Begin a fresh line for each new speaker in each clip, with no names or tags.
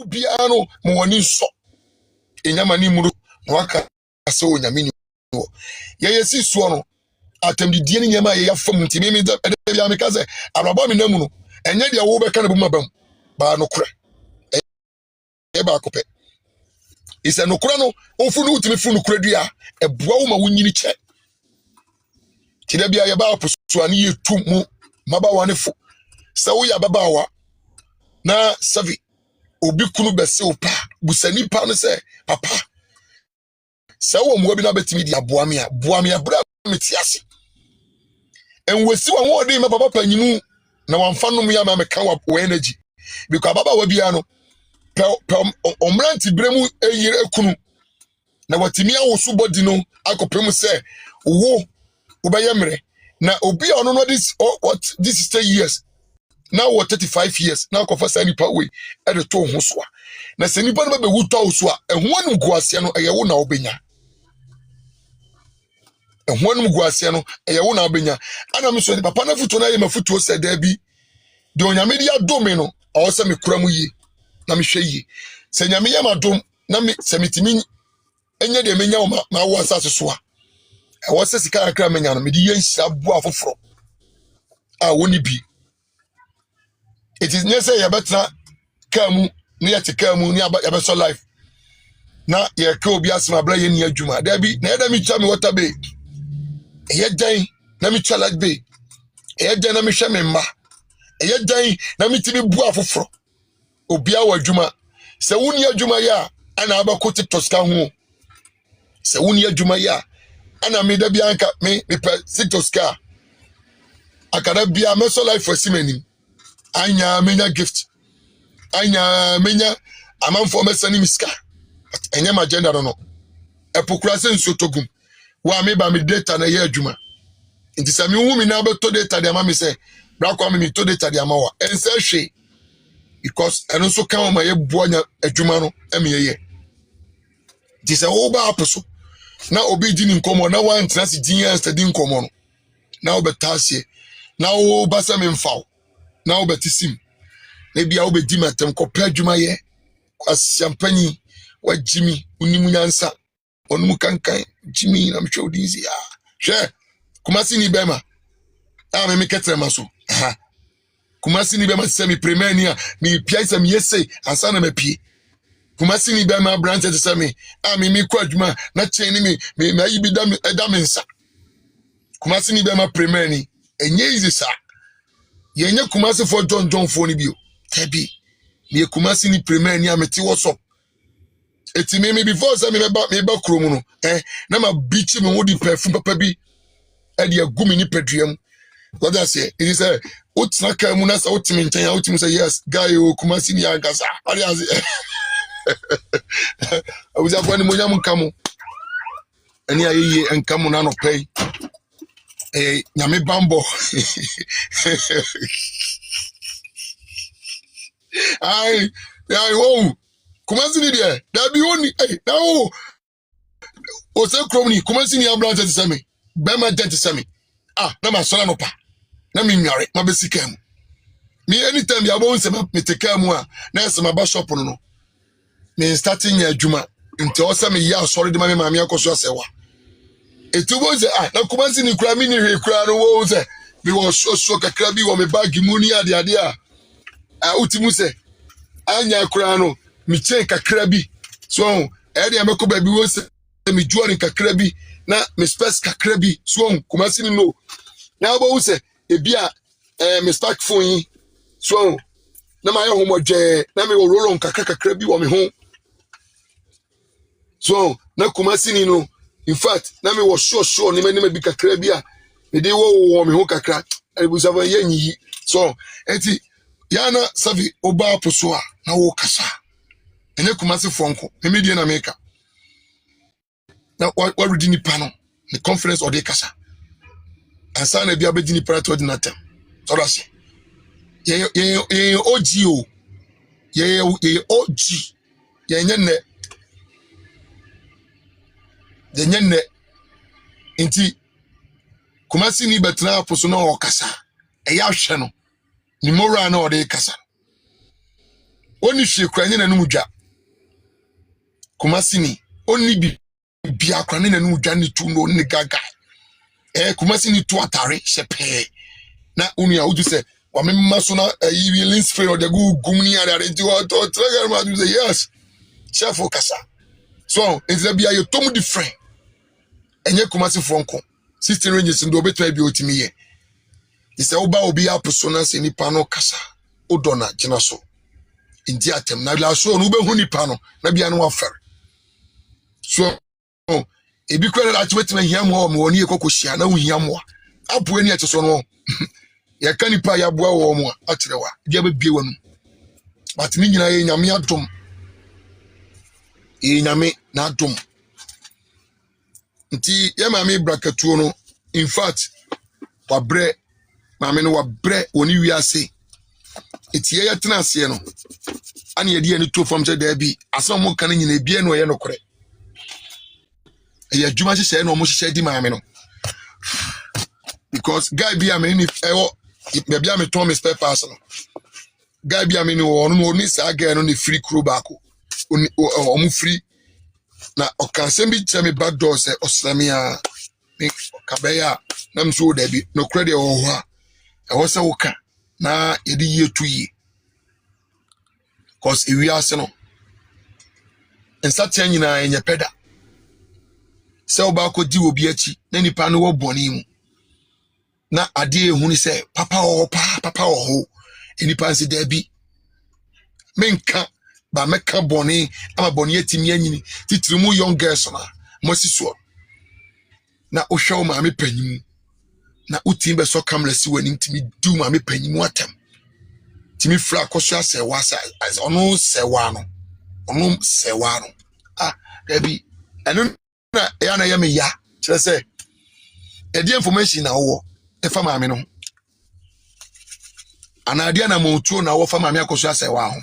biano mo so enyama ni muru waka ase onyame ni wo ye si so no atamdidie ni nyama ye yafam ntimi mi da bia me kaze arabo me namu no enye de wo be ka na bu mabam ba no kura e ba ko pe isa no kura no ofu no utimi fu no kura dua eboa wo ma wonyini che kida bia ye ba aposo ani ye tu mu mabawa ne fo sa wo ya babawa na savi obi kunu bese opa busani pa no se papa sa wo mo bi na betimi di aboa me bra metiase enwesi wa wo de me papa panyimu na wamfa no mu ya ma meka wa energy because baba wa bia no omranti bremu eyire ekunu na watimi awoso body no akopem se wo ubayemre na obi ono no this is 10 years now what 35 years now ko fasa nipa we e de to ho so a na se nipa no be wuto so a ehwo anu guase no eye wo na obenya ehwo anu guase no eye wo na obenya ana me so papa na futo na ye mafuto se da bi de onyame dia dome no o se me kura mu yi na me hwe yi se nyame ye madom na me se mitimi enye de menya o ma wo asase so a e wo se sika akra menya no me di yenhia bu afoforo a woni bi. It is necessary ya betra kamu ni ya tikamu ni ya so life na ya ka obi asema bra ye ni adwuma da bi na ya mi cha me water bay e dan na mi cha like bay e dan na mi hwe me mma e dan na mi tibi bu afoforo obi awa adwuma se woni adwuma ya ana abakoti toska ho se woni adwuma ya ana me da bi anka me pe toska akada bia me so life for simeni anya menya gift anya menya amanfo mesani miska enye ma agenda no epokura se nso togum wa me ba me data na ye adwuma nti se me hu me na beto data de ama me se bra kwa me to data de ama wa ense hwe because eno so kan ma ye boanya adwuma no eme ye nti se wo ba aposo na obi di ni nkomo na wa ntrasi din study nkomo no na obetasie na wo ba se me mfaw na obetisim na bia obedi matem ko pa adwuma ye asiampani wa Jimmy unimu nyansa onum kankan Jimmy na mhwe odinzi hwe kumasi ni bema me ketrema so kumasi ni bema se mi premier ni a mi pia se mi yese ansa na mapie kumasi ni bema branch te se mi mi kwa adwuma na chen ni mi ayi bi da me nsa kumasi ni bema premier ni enye izi sa yenye kumasi for John for ni bio tabi me kumasi ni premier ni ameti whatsapp eti me before say me ba kromu no na ma bichi me wodi perfume papa bi e de agumi ni paduam what I say it is a utsna ka mu na sa utimi nchen ya utimi say yes guy o kumasi ni angasa ari azi awuza kwa ni monyam nkamo ani ayi nkamo na no pay nyame bambo ai wo kumasi ni de da bi oni na o se krom ni kumasi ni abran tete same be ma tete same na ma sola no pa na mi nware ma be sika mu me anytime ya bo nse me teka mu a na se ma ba shop no me starting ya adwuma nti o se me ya sorry de ma me maami akoso asewa etubo ze na kumasi ni kura mi ni hwe kura no wo ze me wo so kakra bi wo me bag mu ni ade a utimu se anya kura no mi chen kakra bi so e de ameko ba bi wo se mi juani kakra bi na me space kakra bi so kumasi ni no na bo wo se e bia me stack phone so na ma ye homodwe na me wo roll kakra bi wo me ho so na kumasi ni no in fact na me wo sure ni me bi kakra bi a me dey wo me ho kakra e bu sava ye nyi so enti yana savi oba poso a na wo kasa enye kumasi fonko me medie na meka na wa ready ni pano the conference or the kasa ansa na bia be dini para to dinata so that's ye OGO ye OG ye nyenne de nyenne enti kumasi ni betra poso na o kasa e ya hwe no ni mora na o de kasa Oni hwe kranye na num dwa. Kumasi ni oni bi bia kranye na num dwa ni tu no ni gaga. Kumasi ni tu atare shepe. Na unu ya udu se wa memma so na yi lin spray or the go gumni are nti o trigger ma do say yes. Chef kasa. So, it's a bia you tomu different. Enye Kumasi fonko. 16 ranges ndo beto bi otimi ye. Ise oba obi apusona se nipa no kasa. Odona gina so. Inti atem na la so no be hu nipa no na bia no afer. So ebi kwere la twetime hiam ho me woni ekokohia na hu hiam wa. Apu ani ate so no. Ya kanipa ya boa wo mo akire wa. Bia be bie wanu. But ni nyina ye nyame adom. Nyame na adom. Nti ye mame brakatuo no in fact wabre mame no wabre woni wiase eti ye tena ase no ane ye die ni to fam je da bi asam mo kan nyina bie no ye no kore ye adwuma hye no mo hye di mame no because guy bi ame ni be bia me to me spare pass no guy bi ame ni wo no ni sa guy no ni free crew baako o mu free na okansem bi tell me back door say oslamia me kabeya na mso da bi no credit wo ho a wo se wo ka na yedi yetu yi cause ewi ase no ensa tia nyina enye peda se oba ko di obi achi na nipa no wo boni mu na ade ehunu se papa ho enipa nse da bi menka ba meka boni ama boni etimi anyini titirimu young girls na mosiso na ohwe ma me panyimu na utim be so kamla si wani timi du ma me panyimu atem timi fra koso asewa as onu sewa no dabi enu na ya na ya me ya kire se edi information na wo e fa ma me no ana ade na mo tuo na wo fa ma me akoso asewa ho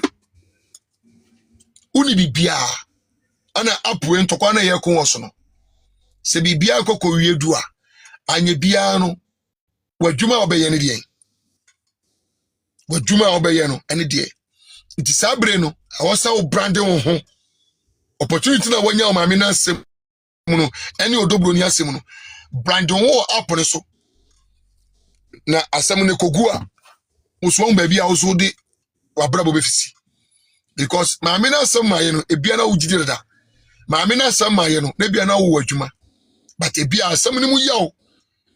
uni bibia ana apue ntokwa na ye ko wo so no se bibia kokko wiedu a anye bia no wadwuma obeye ne de wadwuma obeye no ene de nti sabre no awosa wo branding ho opportunity na wanya o maame na asem no ene odobro ni asem no branding wo app ne so na asem ne kogu a uswo ba bia wo so de wabrabo befisi because maame na asem maye no ebia na wugidi da maame na asem maye no na bia na wo wadwuma but ebia asem ne mu yawo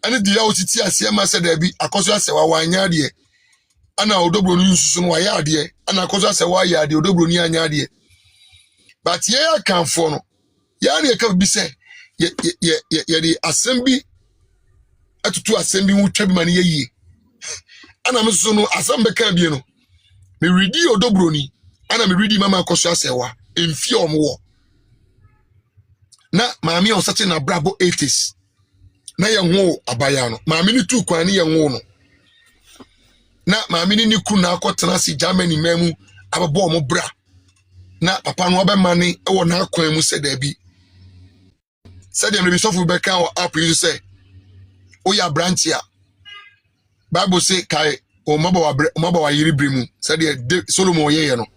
ane de yawo titi ase ma se da bi akoso asewa wanya de ana odobro ni nsusu no waya de ana akoso asewa ya de odobro ni anya de but ye akanfo no ya na ka bi se ye de asem bi atutu asem bi hu twa bi ma ne ye ana mesusu no asem be ka bi no me redi odobro ni ana me redi mama akoso asewa emfi omwo na maami on sate na brabo 80s na ye ho abaya no maami ni tu kwan ni ye ho no na maami ni ku na akotena si Germany mamu ababo mo bra na papa no obemane e wo na akwan mu se da bi se dem be sofu be kan o app you say o ya branch ya Bible say kai o maba wa yiri brimu se de Solomon ye no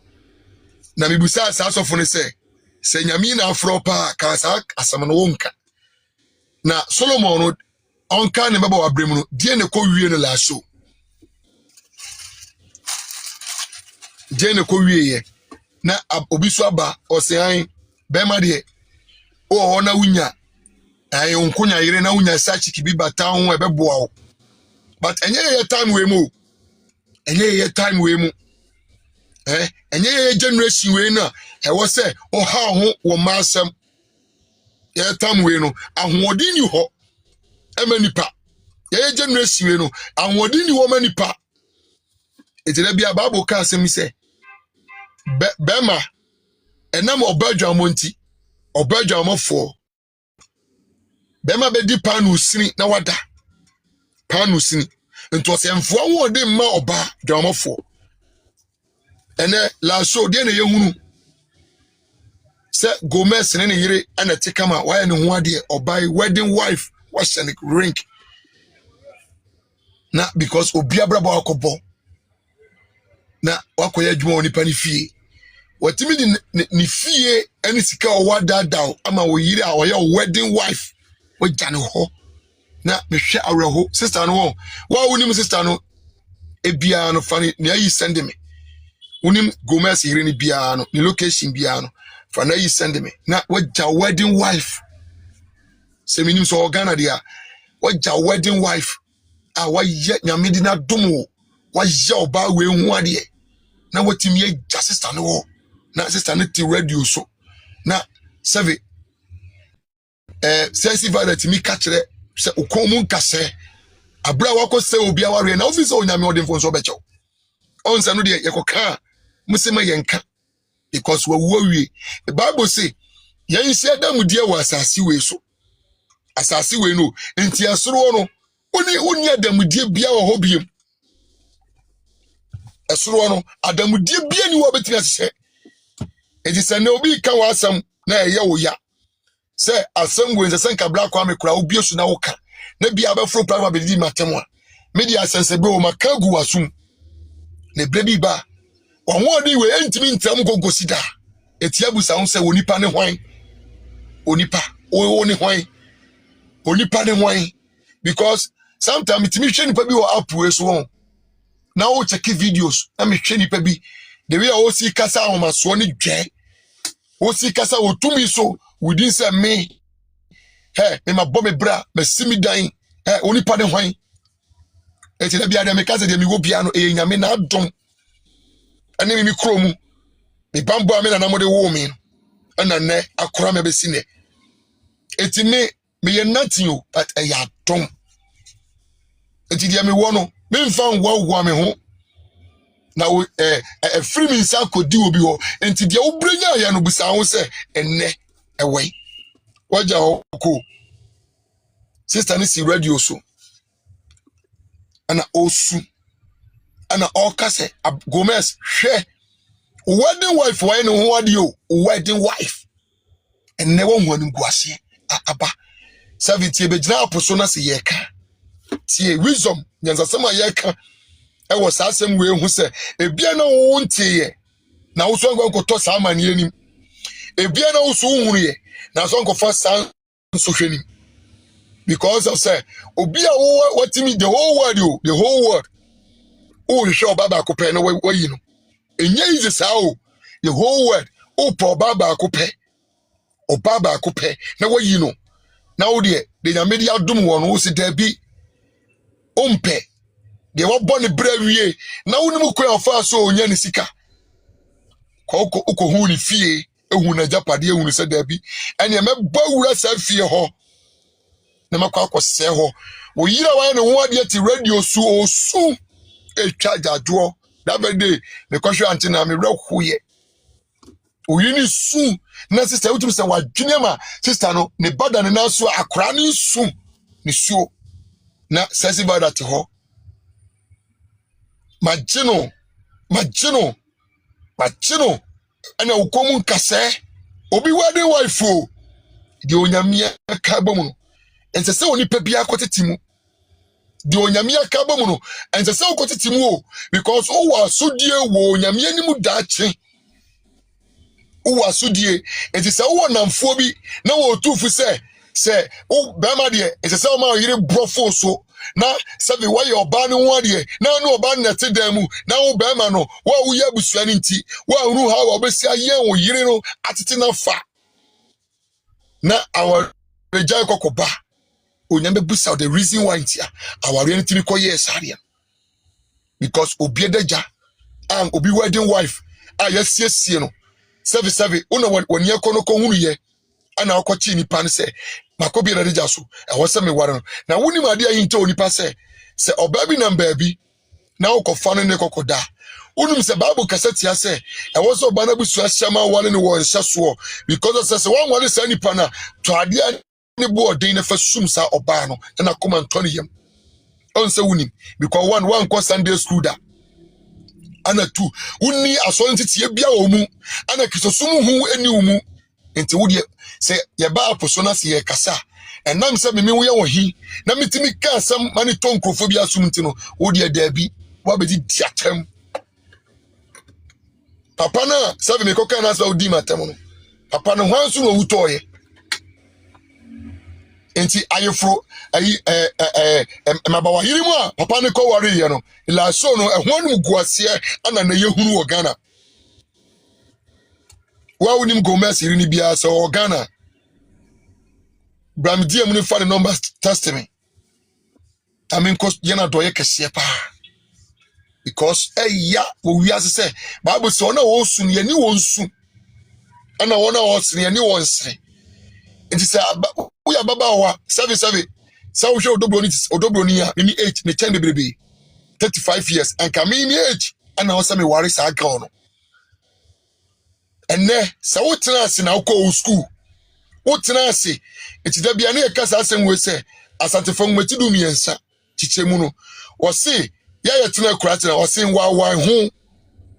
na mibusa sa sofu ne se nyami na afro pa ka sa asam no wonka na Solomon no onka ne maba wa brimu no die ne ko wie no la so die ne ko wie ye na obiso aba osean be ma de o na wunya ai onkonya yire na wunya sachi kibi bata ho ebeboa o but enye ye time we mu enye ye generation we na e wo se o ha ho wo masem ye time we no ahoodi ni ho emanipa ye generation we no ahoodi ni wo manipa etire bia Bible ka asem se bema enam obadwamo nti obadwamo fo bema be di panu sini na wada panu sini nto se mfo wo de ma oba dwamo fo ene la so de na yehunu se Gomez ne yire ana tikama why ne ho ade obai wedding wife was an ring na because obi abrabo akobo na wakoya adwuma oni pani fie watimi di ni fie ene sika o wada da ama wo yire a wo ye wedding wife wo jane ho na mehwe awreho sister no wa wonim sister no ebia no fani na yi send me wonim Gomez yire ni bia no ni location bia no fa na yi send me na waja wedding wife se minim so organa dia waja wedding wife a waye nyamedi na domo waje oba we hu ade na watimi ye ja sister no na sister no ti radio so na save sensitive that mi ka kire se okomu nkase abra wako se obi aware na office onyame odemfo so becho onsa no de yekoka musema yenka because we wie the Bible say yen se adam die wa asase we so asase we no enti asoro no oni adam die bia wo ho biem asoro no adam die bia ni wo betini asese enti se na obi ka wa asam na eye wo ya se asem we nse senka black kwa me kura obi esu na wo ka na bia ba fro plasma be di matemwa media sense be o maka gu wasum ne brebi ba won odi we entimi ntram gogosida etiabu sa won se onipa ne hwan onipa oni hwan onipa ne hwan because sometimes itimi hwe nipa bi wo app we so won na wo check videos na me hwe nipa bi the way o si kasa ahomaso ne dwe o si kasa otumi so within say me me ma bo me bra me simi dan onipa ne hwan eti na bia de me kasa de mi wo bia no nyame na adom ane mi kromu me bambo amena na mo de wo mi ana ne akora me besi ne eti me ye nothing o but ya dom eti dia me wo no me mfa nwa me ho na free me nsa kodi obi ho enti dia wo brenya ya no busa ho se enne ewe waja ho ko sister ni si radio so ana osu ana okase Gomez hwe wedding wife why no ho ade o wedding wife enne wo ho anu guase aba 70 be gina aposo na se yeka tie wisdom nyansasema yeka e wo sasem we hu se ebia na wo ntie na wo so ngwa nkoto sa amani anim ebia na wo so hunu ye na so nkofa san so hwenim because of say obia wo watimi the whole world oh show baba akopɛ no wayi no enya ize sao the whole world oh po baba akopɛ o baba akopɛ na wayi no na wo de nyame de adom won wo se da bi ompe de wo bɔ ne bra wie na wo nim kwa ofa so onya ne sika ko hu ni fie ehu na japade ehu se da bi ene me ba wura sa fie ho na makwa akose ho wo yira wa ne ho ade ti radio su osu charge ajo that day me kwahwe antina me rehuye oyini su na sister utum se wadwene ma sister no ne bada ne na so akora ne su ne suo na sesi bada te ho magino ana ukomu nkase obi wade wife o di onyamia ka bamu no ense se oni pa bia kwotetimu di onyamia ka bamu no ense se kwotetimu o because o wa sodie wo onyamia ni mu daache o wa sodie ense se wo namfo bi na wo tufu se o bema de ense se o ma yire brofo so na sabi wa ye oba ne ho ade na no oba na te dan mu na wo bema no wa wo ya busua ni nti wa ru ha wa besia ye wo yire no atete na fa na our rejai kokoba onyame busa the reason why ntia our reality ko yes area because obiedaja and obi wedding wife yesiesie no seven una woni ekono ko hunu ye ana akochi nipa ne se makobi na deja so e wo se me ware no na woni ma de ayin te onipa se oba bi na mbaabi na ukofa no ne kokoda unum se Bible kasetia se e wo so oba na busu ahyama wale ne wo nhyɛ so because se one wale sa nipa na to ade ne bo odin na fa sum sa oba no na koma ntoni yam on se wunim because one ko Sunday school da ana two unni aso ntitie bia wo mu ana kisosum hu ani wo mu enti wo de se ye ba aposo na se ye kasa enam se me wo ye wo hi na mitimi ka asam mani tonkrofo bia sum nti no wo de da bi wo abedi diatam papa na seven me koka na so di matem no papa no hwanso no wutoye enti ayefro ayi mabawa yirimu a papa ne ko ware ye no la so no ehwanu guase ana na yehunu wo Ghana wa wonim Gomez iri ni bia so Ghana bramdie mu ne fa the numbers test me amen ko yana doye kese pa because ya wo wiase se bible say ona wo su ne ni wo nsu ana wona wo se ne ni wo nsre enti say wo ya baba wa 77 say wo hwe odobro ni a ni age ne chen bebrebe 35 years and come in age ana wo say me ware sa aka ono enne say wo tena ase na wo school wo tena ase enti da bia na ye kasa asem we say asantefo ngmati du miensa chichemu no wo say ya tena kurate na wo say wa ho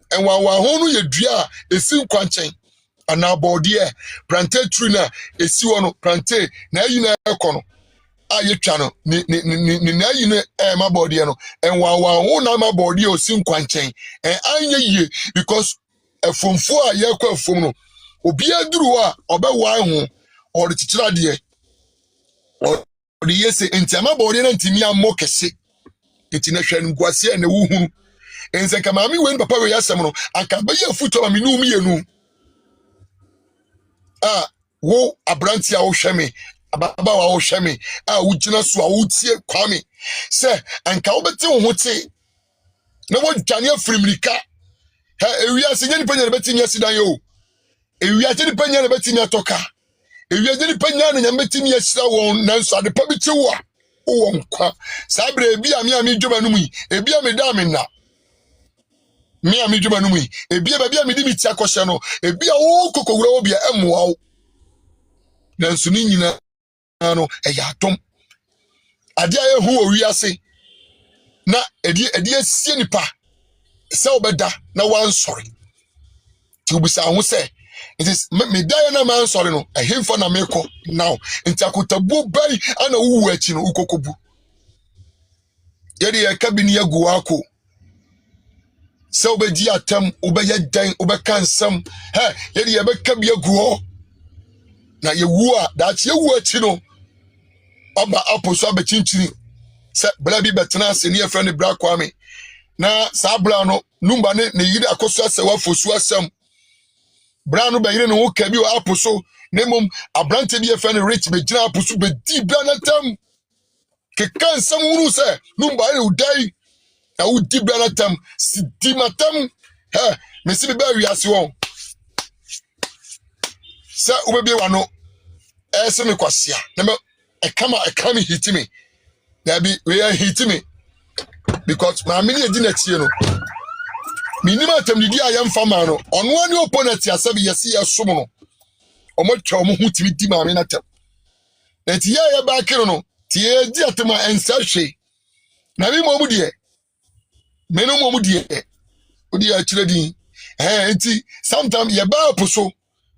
enwa ho no ye dua esi nkwanchen ana body plantain tree na esi wo no plantain na ayi na ekono aye twa no ni na ayi na ma body no enwa ho na ma body osi nkwanchen anye yie because efomfo a ye kwa efom no obi aduru a obewa ho o de chichira de o de yese entiama body na ntimi ammo kese enti na hwan guase na wuhuru ense kama mi wen papa we yasem no aka be ye futo ma mi nu mi yenu wo abranti a wo hweme ababa wa wo hweme wo gina so a wo tie kwame se anka wo beti wo hote na wo dwane afrimrika ewia se nyani panya na beti nya sidan yo ewia se ni panya na beti nya toka ewia se ni panya na nya beti nya sira won nanso ade pa beti wo a wo nkwa sabre bi a mi dwoma no mu ebi a me da me na me a me dwuma no mu ebi a ba bi a me di mi ti akohye no ebi a wo kokowura wo bia emoa wo nanso ni nyina no ya atom ade a ehu owi ase na edi asie nipa se obeda na wan sori ti obisa ho se it is me da na man sori no ehemfo na meko now ntakotabu bai ana wuwu achi no ukokobu yedi kabini aguako se obedi atam obeye dan obekansam yedi yebekabi aguo na yewu a that yewu achi no oba aposo abechinchini se bla bi betena se ne friend bra kwame na sa bra no numba ne yiri akoso asewa fosu asem bra no be yiri no wo ka bi wa aposo nemom abrante bi friend rich be gina aposo be di bra na tam ke kan sam wuru se numba ne udai na udi bra na tam si di matam me si be ba wiase won se ubebi wa no se me kwasia na me ekama hit me that be we hit me because my mini edina tie no minima tamdidi ayam fama no ono ani opponent asabi yesi yesom no omo twa omo hu timi di ma me na tam na tie ya ba kiro no tie di atema ensa hwe na mi mo mu die me no mo mu die odi a kire din enti sometime ye ba poso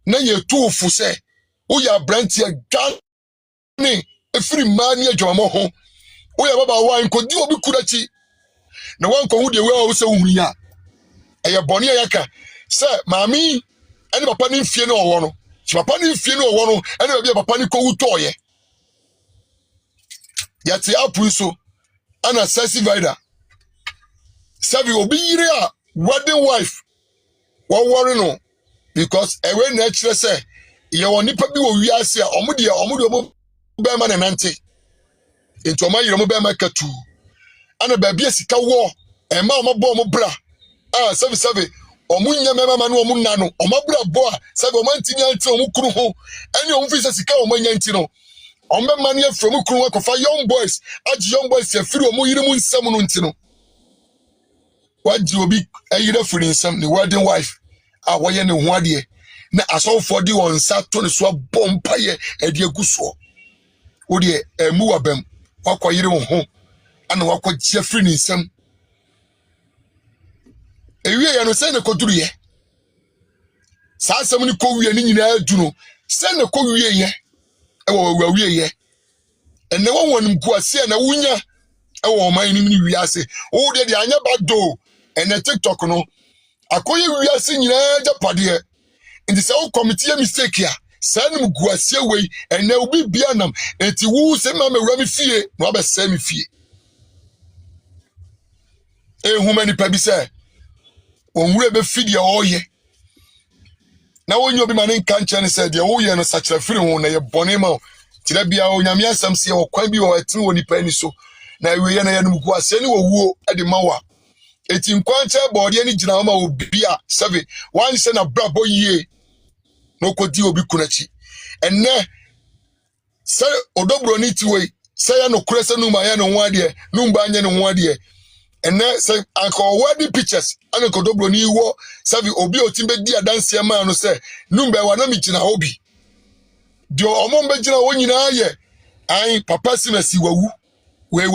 na ye tuofu se wo ya branch ya gane efiri mani adwamo ho wo ya baba wa nkodi obi kurachi na wanko hu de we wo se hu ya eye boni yaka se mami ene papa ni fie na owo no ti papa ni fie na owo no ene bia papa ni ko wutoye ya ti apu so ana sesi vida sabi obi yire a wedding wife wo worry no because ewe na kire se ye woni pa bi wo wiase a omode omo be ma na nante enti omo yire mo be ma katu ana ba bia sika wo ema omo bo omo bra sabi omunya mema ma no omunna no omabra bo a sabi omantinya anti omukuru ho ene omfisa sika omanya anti no ombe mane afro kuru akofa young boys agi young boys ya firi omuyire mu nsam no nti no waji obi ayire firi nsam ni wedding wife a woye ne ho ade na asofo di won sa to ne so bompa ye ade aguso wo de emu wabam wakoyire wo ho ana wakogia firi nsam ewie ya no se ne koduru ye sa asem ni ko wie ni nyina adu no se ne ko wie ye ewo wie ye enne wonwon guase na wunya ewo man ni wiase wo de anya bado enne TikTok no akoye wiase nyina japade nti se wo committee mistake ya sanum guasie wei ene obi bia nam enti wu se ma mewura me fie na obese me fie ehuma ni pa bi se onwure be fidie oye na wonyo bi mane nka nche ne se de wo ye no sachira firi ho na ye bone ma tira bia onyame asam se wo kwan bi wo atini wo nipa ni so na we ye na ye no guasie ni wo wuo de ma wa eti nkwanche bode ni gina ma obi a 7 wan se na brabo yie no kodi obi kunachi enne se odobro ni tiwe se ya no kure se numa ya no ho ade numba anye no ho ade enne se anko wedding pictures ane kodobro ni wo savi obi otimbe di adanse ma no se numba wa na mi gina obi dio omombe gina wo nyina ye ai papa simasi wawu we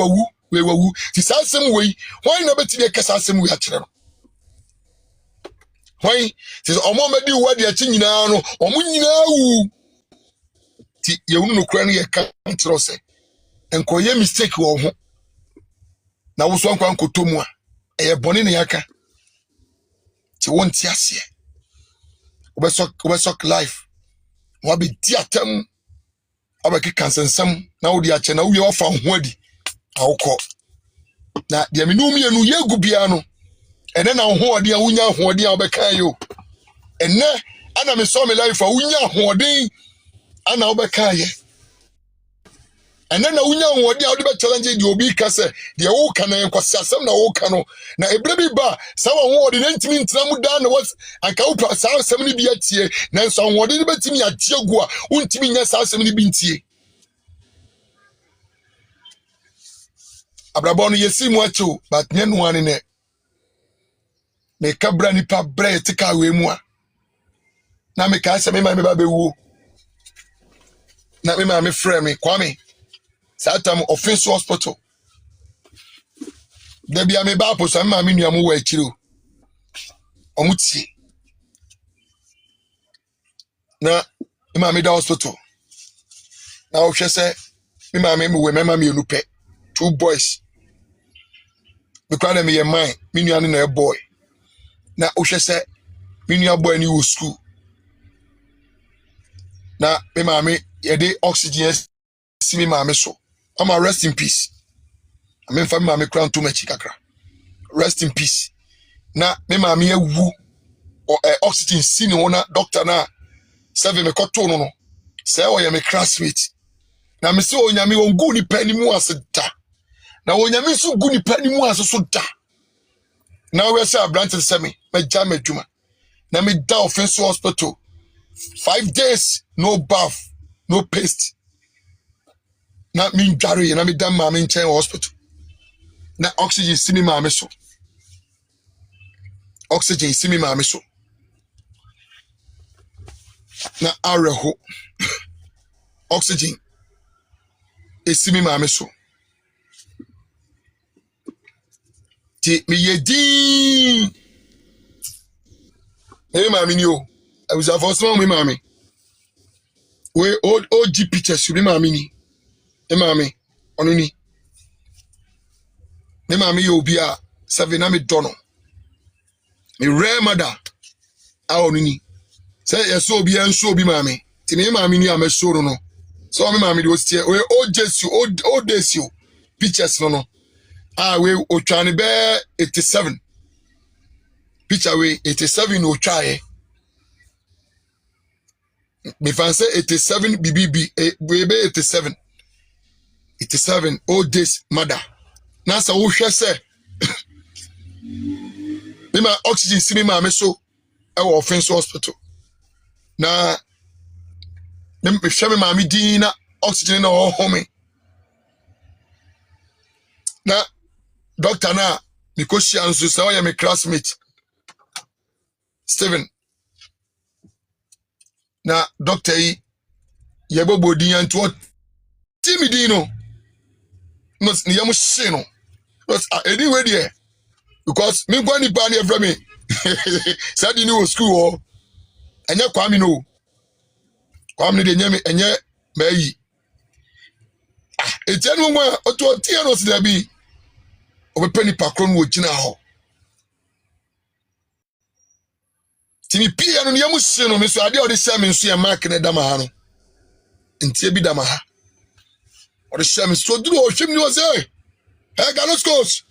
wawu ti sasem we why na beti be kasa asem we a kire no why ti omombe di wo de achi nyina no omo nyina wu ti ye wunu no kura no ye ka ntro se enko ye mistake wo ho na wo so ankwa nkotomu a eye bone ne yaka ti wonti ase obesok life wa be di atam abaki kansensam na wo di ache na wo ye ofa ho adi awko na de menum ye no yegu bia no ene na ho odi a wunya ho odi a obeka yo ene ana me so me life a wunya ho odi ana obeka ye ene na wunya ho odi a odi be challenge di obi ka se de wo ka na enkwase asem na wo ka no na ebre bi ba sa wo ho odi na ntimi ntina mu da na was anka wo pa sa asem ni bi atie na nso ho odi ni betimi atie gu a untimi nya sa asem ni bi ntie abrabon yesi mu acho but nyenu ani ne me kabra ni pa bre tika we mu a na me ka se me ma me ba bewu na me ma me frɛ me kwame satam offense hospital de bia me ba po so me ma me nua mu wa akiro omutie na me ma me da hospital na o hwɛ se me ma me we me ma me enu pe 2 boys me kwa na me ye man me nua no na e boy na o hwɛ se me nua boy ni wo school na me ma me ye de oxygen si me ma me so ama rest in peace me fa me ma me kra nto machi kakra rest in peace na me ma me awu oxygen si ni wona doctor na 7 me koto no say o ye me classmate na me se onyame won gu ni pani mu aseda na onyame so gu ni pani mu aso da na we say abranted se me ja madwuma na me da offense hospital 5 days no bath no paste na me ndware na me da ma me nchen hospital na oxygen si me ma me so oxygen si me ma me so na areho oxygen esi me ma me so ti me yedi me ma me ni o I was a first one me ma me we old OG pictures me ma me ni me ma me onu ni me ma me yo bi a 7 na me dono me rare mother a onu ni say yes obi en so obi ma me ti me ma me ni a me so no so me ma me do tie we old days you pictures no we otwane be 87 picture we 87 otwae me fan say 87 BBB we be 87 old days mother na sa wo hwe say me ma oxygen si me ma me so e wo offense hospital na me hwe me ma me din na oxygen na wo home na doctor na me ko shia nso say o ye me classmate Steven na doctor yi ye bobo din anto timi din no ni yam hye no because anyway there because me go ni ba na evra me said ni wo school o enye kwame no kwame de enye me enye mayi etianu mo oto tie no se da bi obepani pakro no wo gina ho Timi pia no niamu se no me so ade ode sha me nso ya mark ne dama ha no ntie bi dama ha ode sha me so duro o hwem ni wo say hey Ganos coach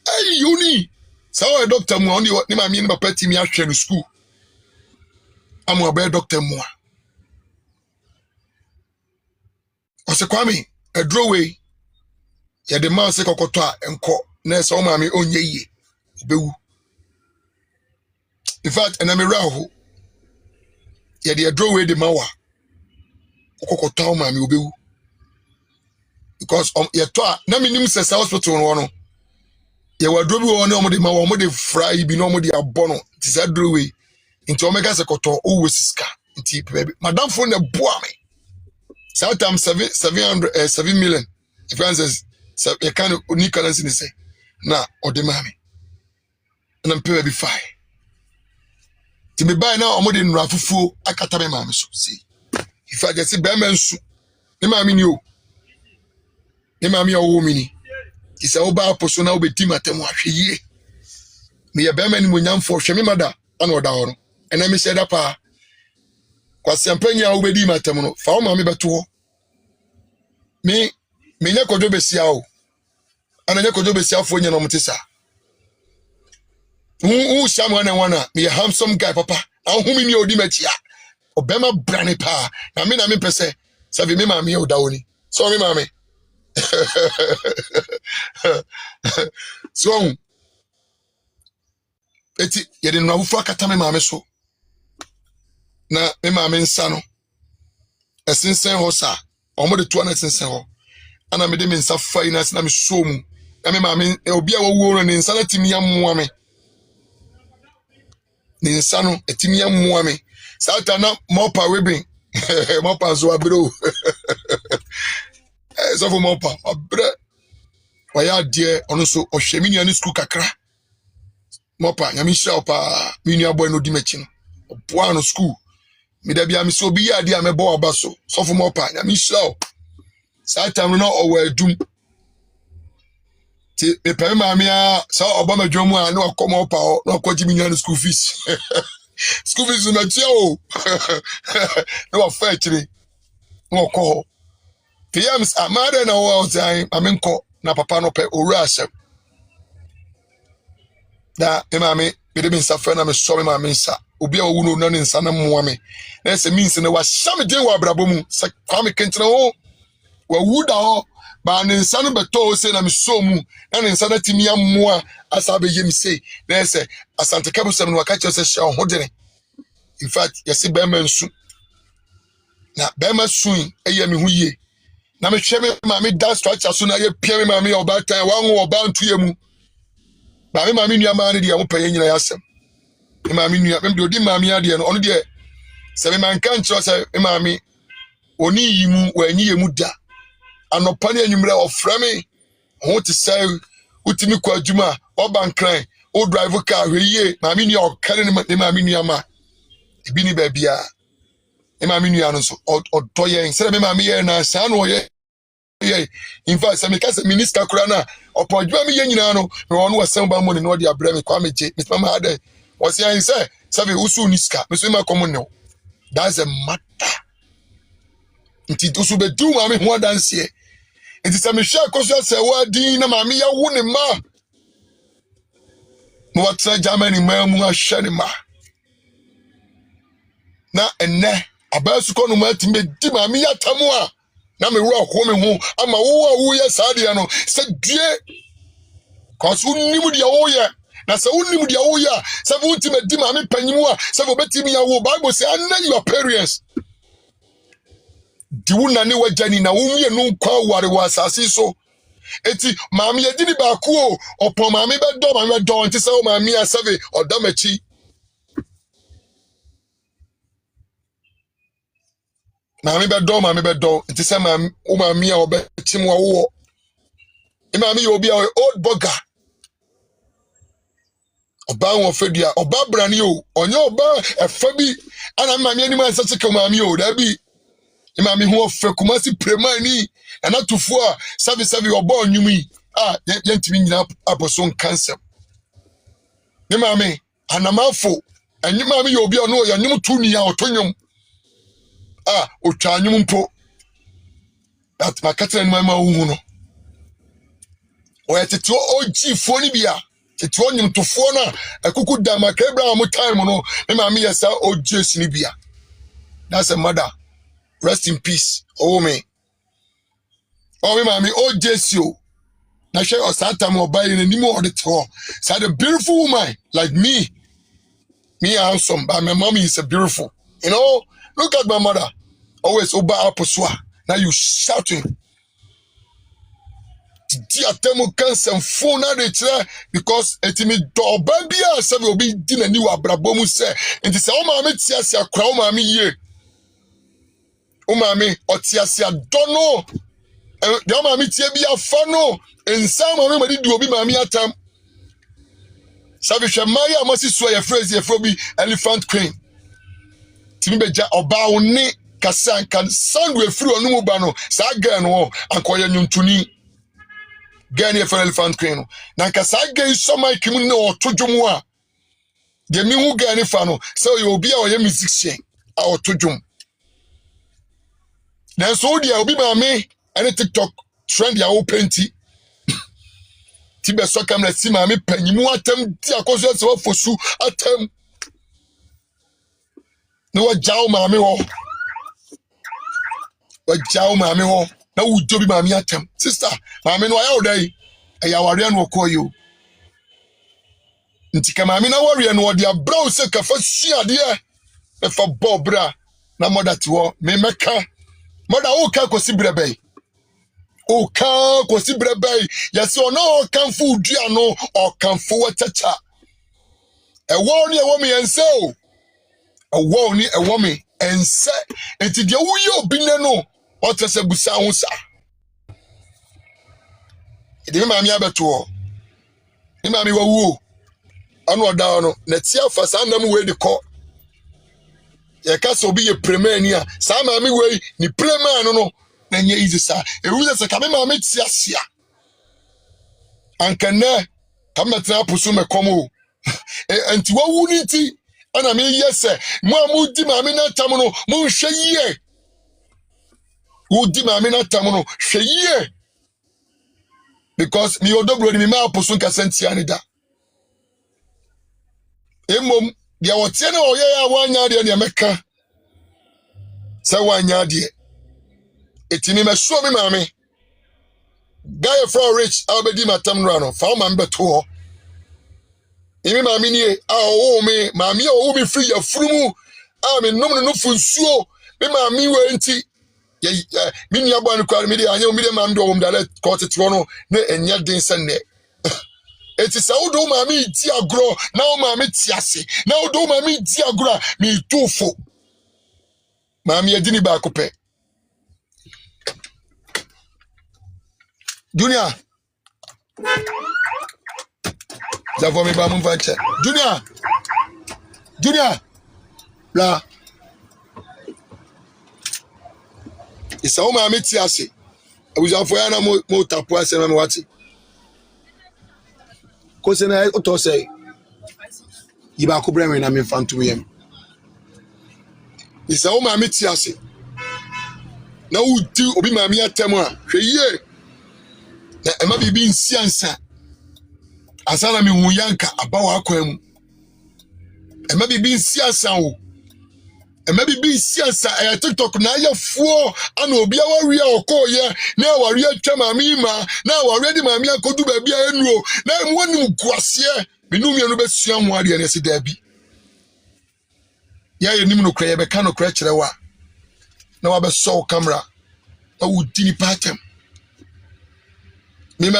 hey uni so a doctor mu oni ni ma mi ni papa timi ahwe no school amu abe doctor mu a o se Kwame aduro we ya de man se kokoto a enko na se o ma mi onye yie obewu. In fact, and I'm a rahu. Yeah, the drawaway the mawa. Okokoto mami obewu. Because your toa na minim se hospital no no. Ye wadrobi wo na omode mawa omode fry bi na omode abono. Ti sa drawaway. Nti omega se koto o siska. Nti baby. Madam phone na boa me. Sometimes 7 million. If answers you can unique currency ni say. Na ode mami. And I'm pay be fine. Ti me buy now omode nra fufuo akata me maame so see if I just say be man su me maame ni o me maame o mini ti say oba aposo na obeti matem ahwe me ye be man ni monyamfo hwe me mada ana oda ho no ena me sheda pa kwase ampanya obedi matem no fa o maame beto ho me nya kodo besia o ana nya kodo besia fo nya no mtesa who someone and wanna be a handsome guy, papa. And whom in your dimachia. Obama branny pa. I mean, per se. Savi me, mammy, or downy. Sorry, mammy. So, Betty, you didn't know fuck at me, mammy, so. Na, me, mammy, sano. A sincere hosa. Almost the 200 sincere. And I made him in some finance, and I'm so. I mean, mammy, it'll be a war and insanity me, young woman. Ni nsano etimi amua me satana mopa webin mopa zo abro so for mopa abre waya de ono so ohwemi ni school kakra mopa nyami hira opa mi nua boy no di machi no oboa no school mi da bia mi so bi ya de amebo oba so for mopa nyami hira satana no owa adum ti me pɛ ma me a sa Obama dwomu a na akɔma opa o na akɔji mi nua school fees school fees na tia o na wa fa akire na akɔ PMs amade na wo ɔzan amenkɔ na papa no pɛ owura asɛm da e ma me de bi nsa fa na me so me ma me nsa obi a wo no na ne nsa na mmoa me na sɛ means na wa hyame den wa abrabɔ mu sɛ Kwame Kentena ho wa wuda ho ba ne nsa no beto se na me so mu na ne nsa na timi ammoa asa be yem se na se asante kabusam no waka che se hye ho dene. In fact yesi be ma nsu na be ma sun eye me hu yie na me hwe me ma me da structure so na ye pia me ma me oba tan wa nwo oba ntu ye mu ba me ma me nua ma ne de ho panye nyina yasem me ma me nua me de odi ma me ade no ono de se me man kan tro se me ma me oni yi mu wa anyi ye mu da anopane anyumre oframe ho te say utimi kwa adwuma oba nkran o drive car hweye ma me nua okare ne ma me nua ma ebi ni ba bia e ma me nua no so otoye nse me ma me ye na sa no ye in fact se me ka se minister kura na opo adwuma me ye nyina no me won wasem ba mo ne no de abre me kwa me je me mama ade wose yan se sabe usu niska me so ma komo ne that's a matter nti usu be du ma me ho danse nti se me hwe akoso se wa din na ma me ya wo ne ma no watra Germany ma mu ahwe ne ma na enne abasu ko no ma ti me di ma me ya tamu a na me ro ho me ho ama wo ye saade no se due cause unnimu dia wo ye na se unnimu dia wo ya se wo ti me di ma me panyimu a se wo beti me ya wo Bible say anna your parents di wuna ne wajani na wumye no kwa ware wa asase so eti maami ye dini ba ku o opon maami be do nti se o maami asave odamachi maami be do nti se maami o maami a obeti mu awo e maami ye obi a old burger oba won fedua oba brani o onye oba efa bi ana maami ani man se ke maami o da bi imami hu Kumasi premani ana tufo a savi obo onwumi yentimi nyina aposo cancer imami anamafo and you mammy you'll be on no ya nyum to ni ya otonyum otwa nyum mpo that my cattle and my mama o yetete oji fo ni bia tete onyum to fo na akuku da makabra am time no me mammy yesa oji sini bia. That's a mother. Rest in peace. Oh me. Oh me mommy. Oh Jesio. Now she was that time or buying any more of the tour. So a beautiful woman like me. Me handsome, but my mommy is a beautiful. You know, look at my mother. Always oba aposwa. Now you shouting. Dia temu cancer phone na de tire because etimi do baby a will be dinner ni wa brabomu se. And say o ma me tia se akra o ma me ye. O mami otiasia dono de o mami tie bia fa no ensa mami madi di obi mami atam sabi hwe mai amasi so ye phrase ye fro bi elephant queen timi beja oba oni kasan kan sound we free onu mu ba no sa ga no ankoye nyuntuni ga ne for elephant queen no na kasa ga so mai kimu ne otodwom a de mi hu ga ne fa no so ye obi a oye musician a otodwom. Then so dia obi ma me any TikTok trend ya open ti be so camera si ma me panyimu atem ti akoso se wo fosu atem no wa jaw ma me ho na wo jo bi ma me atem sister ma me no ya odai e ya ware no koyo nti ka ma me na ware no dia brow se ka fa suade e fa bobra na modati wo me meka mother o ka kosi brebe o ka kosi brebe yes o no kan fu dua no o kan fu wachacha e wo ni e wo me ense o e wo ni e wo me ense enti de wo ye obi ne no o tese busa ho sa e de ma mi abeto o ni ma mi wa wu anu oda no na tia fa sa nam we de ko ye ka so bi ye premier ni a sa ma mi we ni premier no na nye easy sa e wu se ka me ma me tia sia ankane ka me tra pusu me komo enti wa wu ni ti ana me yese mo amu di ma me na tam no mo hwe yie wo di ma me na tam no hwe yie because mi odobro ni mi ma pusu ka sentia ni da emom dia wotie na oye ya wanya de na meka se wanya de etimi meso mi mame guy from rich albedi matam rano fa ma mbeto ho imi mame ni o me mame o mi free ya furumu a me nom no funsuo me mame we nti mi ni abo an kwal mi de anya mi de mame do dale ko tete no na enya den sene eti sa wodo mame ti agro na o mame ti ase na wodo mame ti agro mi tufo mame edini ba ko pe Junior Zavo mi ba mun vanche Junior la isa o mame ti ase abuzafo ya na mo tapo ase na me wati ko se na o to say yiba ko breme na me fantum yem isa o mame ti ase na uti obi mame atem a hwe yie na ema bibi nsiansa asana mi hu yanka abawa akwam ema bibi nsiansa o ema bibi nsiansa TikTok na yafuo ana obi awaria okoye na awaria twa mame ma na awaria di mame akodu ba bia enuo na emwoni mkuase minumi enu besua ho ade ne se dabi ya yenim no kra ye be ka no kra kire wa na wa be so camera na wudi ni patem me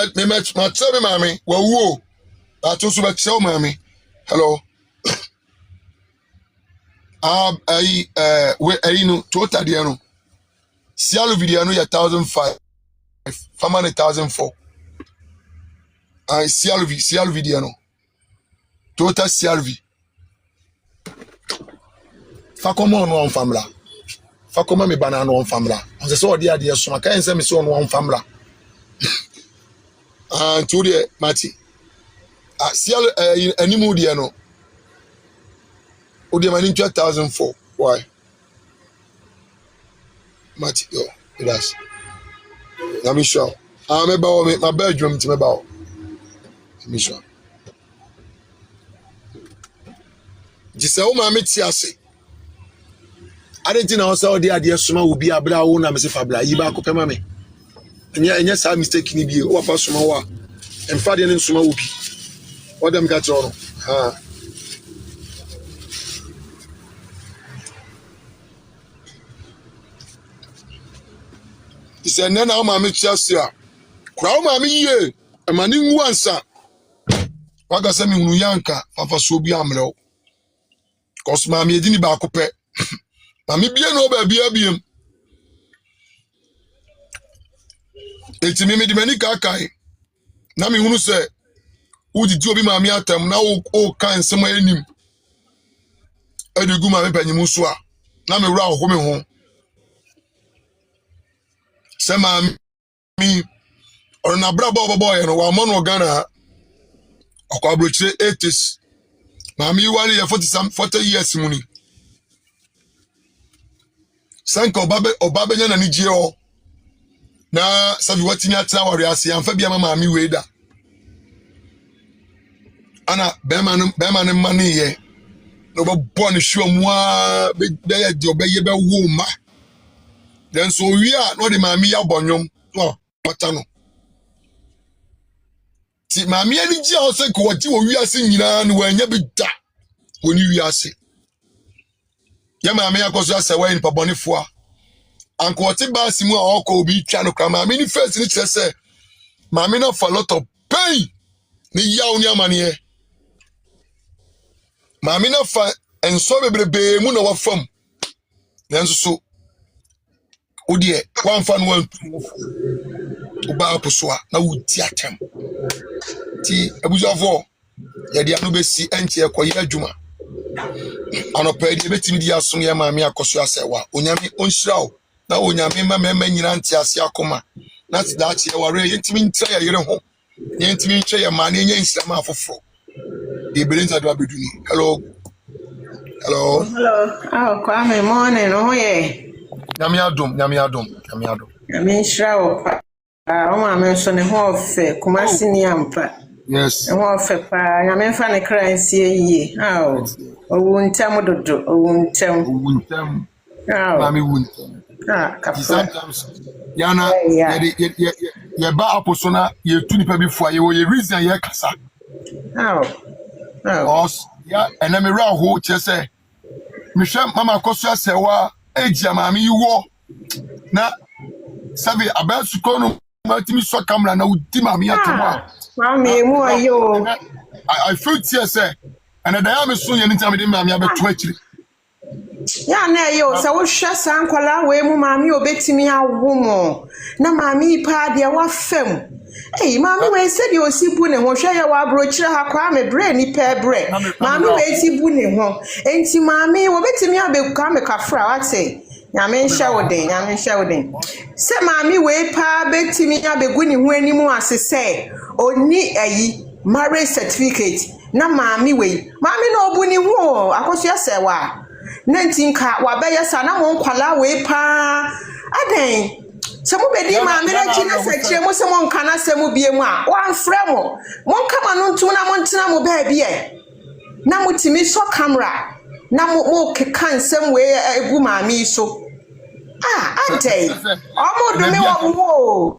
tell mami wa wo atu so be tell mami hello we no total dia no sialu video no ya 1005 fama ne 1004 sialu video no total sialu fa komo no on famla fa koma me bana no on famla on se so dia so maka ense me so no on famla to the Mati. Sial animu dia no. Odi mani 2004. Why? Mati yo. It does. Let me show. I'm about my bedroom to me about. Let me show. Just say, oh, my metiase. I didn't know how the idea suma will be a brown and Mr. Fabla. You back up, mammy. And yes, I mistake in you. What was Sumawa? And Father and Suma will be. What them got on? He said, no, now, my metiase. Crown mammy, ye. A man in one, sir. Waga sɛ me hunu yanka fafa so bi amrɛw cause ma me edini ba ko pɛ ma me bie no ba bia biem enti me di mani kakai na me hunu sɛ udidi obi ma me atam na o kan nsɛm anim adigu ma me panyimu so a na me wura ho me ho sɛ ma me or na bra ba boy no wa mo no Ghana akwa abrochire 80s ma me wari ye 40 years muni sanka obabe nya na ni gie o na sabi watimi atena wari ase amfa bia ma me weida ana be ma ne mane ye no bo born sure mu a be ye de obeye be wo ma then so wi a no de ma me ya bonyom no patano ti ma me ani gie o se ko wati wo wi ase nyina no wanya bi da woni wi ase ya ma me akoso ase wa ni pabonefo a anko wati ba simu a okọ obi twa no kra ma me ni first ni kire se ma me na for lot of pain ni yaw ni amane ma me na fa enso bebrebe mu na wa fam nanso so odi e wan fa no wan uba aposo a na wudi atam ti abuzafo ya dia no besi enche ekoye adwuma anopa dia betimi dia aso ya ma me akoso asewa onyame onhyirawo na onyame ma nyina nte ase akoma na tidachi e ware yentimi ntra ya yere ho yentimi ntra ya ma na enya nsirama afoforo e belenza do abeduni hello
Kwame morning no ye
nyame adom
nyame nhyirawo pa o ma me so ne ho ofe kumasi ni ampa
yes
ho ofe pa nyame mfa ne kransi yie owuntam dodo owuntam
mami wuntam sometimes yana ye ba aposona ye tu nipa bi fo ye reason ye kasa os ya enemy ra ho chese me hwe mama koso asewa ejia mami yiwo na sabe abasu kono matimi so camera na udi mami atwa
mami mu ayo
I feel tear say and the am so ye ntima de mami abeto akiri
ya na yo sa wo hwa san kwala we mu mami obetimi awomo na mami pa de wa fam mami we said you si bu ne ho hwa ya wa abrochire ha kwa me bre ni pe bre mami we si bu ne ho enti mami wo betimi abeka me kafra wate nyame nhya woden se mami we pa betimi abegu ni ho animu ase se oni ayi marriage certificate na mami na obu ni ho akoso yasewa nantinka wa be yesa na mo nkwala we pa aden se mo bedi mami na kina sekire mo se mo nka na se mo bie mu a wan frɛ mo nka ma no ntu na mo ntena mo ba bie na mo timi so camera na mo kekan sem we egu mami so ante omo do me wo mo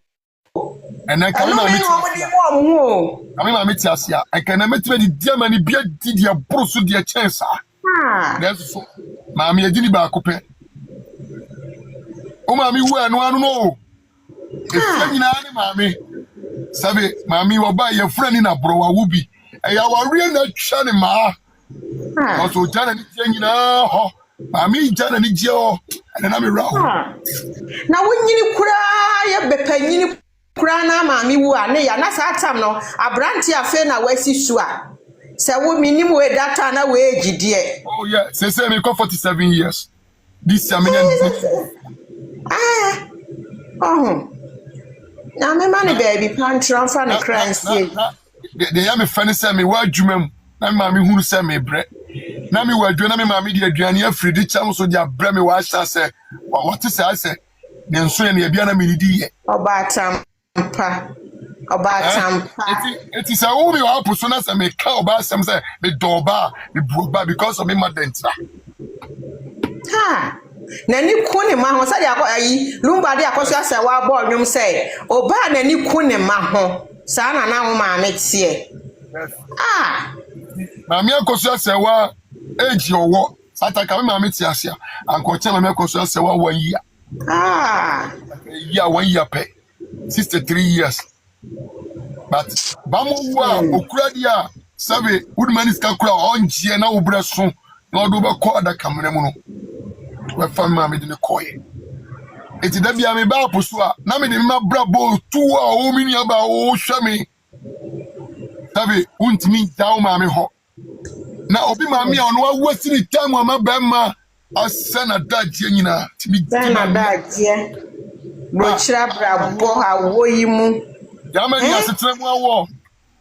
and then come mami ti asia I can metime di dia mani bia di dia broso dia chance that's so mami ejini ba akopɛ o mami wo anu no e nyina ni mami sabe mami wo ba ye frani na bro wa wubi e ya wa rie na twa ni ma also jana ni nyina ho mami jana ni je o na me ra
na wonyini kura ye bepanyini kura na mami wu a ne ya na sa atam no abranti afe na wasi su a se wo minim we data na we ejidie
oh yeah say me 47 years this year me
na me mani baby pan transfer ne crancy
they am friend say me wa dwumam na mami hunu say me bre na me wa adwena me ma me di aduane afridi kyam so dia bra me wa ahya se what say I say ne nso ne bia na me di ye
Obatampa.
it is a woman who puso na say me ka oba asem say me doba me buoba because of me madentra
Ha. Nani ku ne ma ho sa de ayi lumba de akoso asa wa ball nwom say oba nani ku ne ma ho sa na na wo ma me tie.
Mami akoso asa wa age owo sataka me ma me tie ase anko che mami akoso asa wa 1 year. Yeah, 1 year pay 63 years. But bamu wa okura dia sabe would man is kakura onje na obra so na odo be ko da kamere mu no we fam ma me de koye eti da bia me ba poso a na me de ma bra bo tu a o mi ni aba o hwa me sabe untimi dawo ma me ho na obi ma me a no wa wasiri time ma ba ma asana daje nyina timi
na daje bro chira bra bo hawo yi mu
Yama ni asetre mu awo.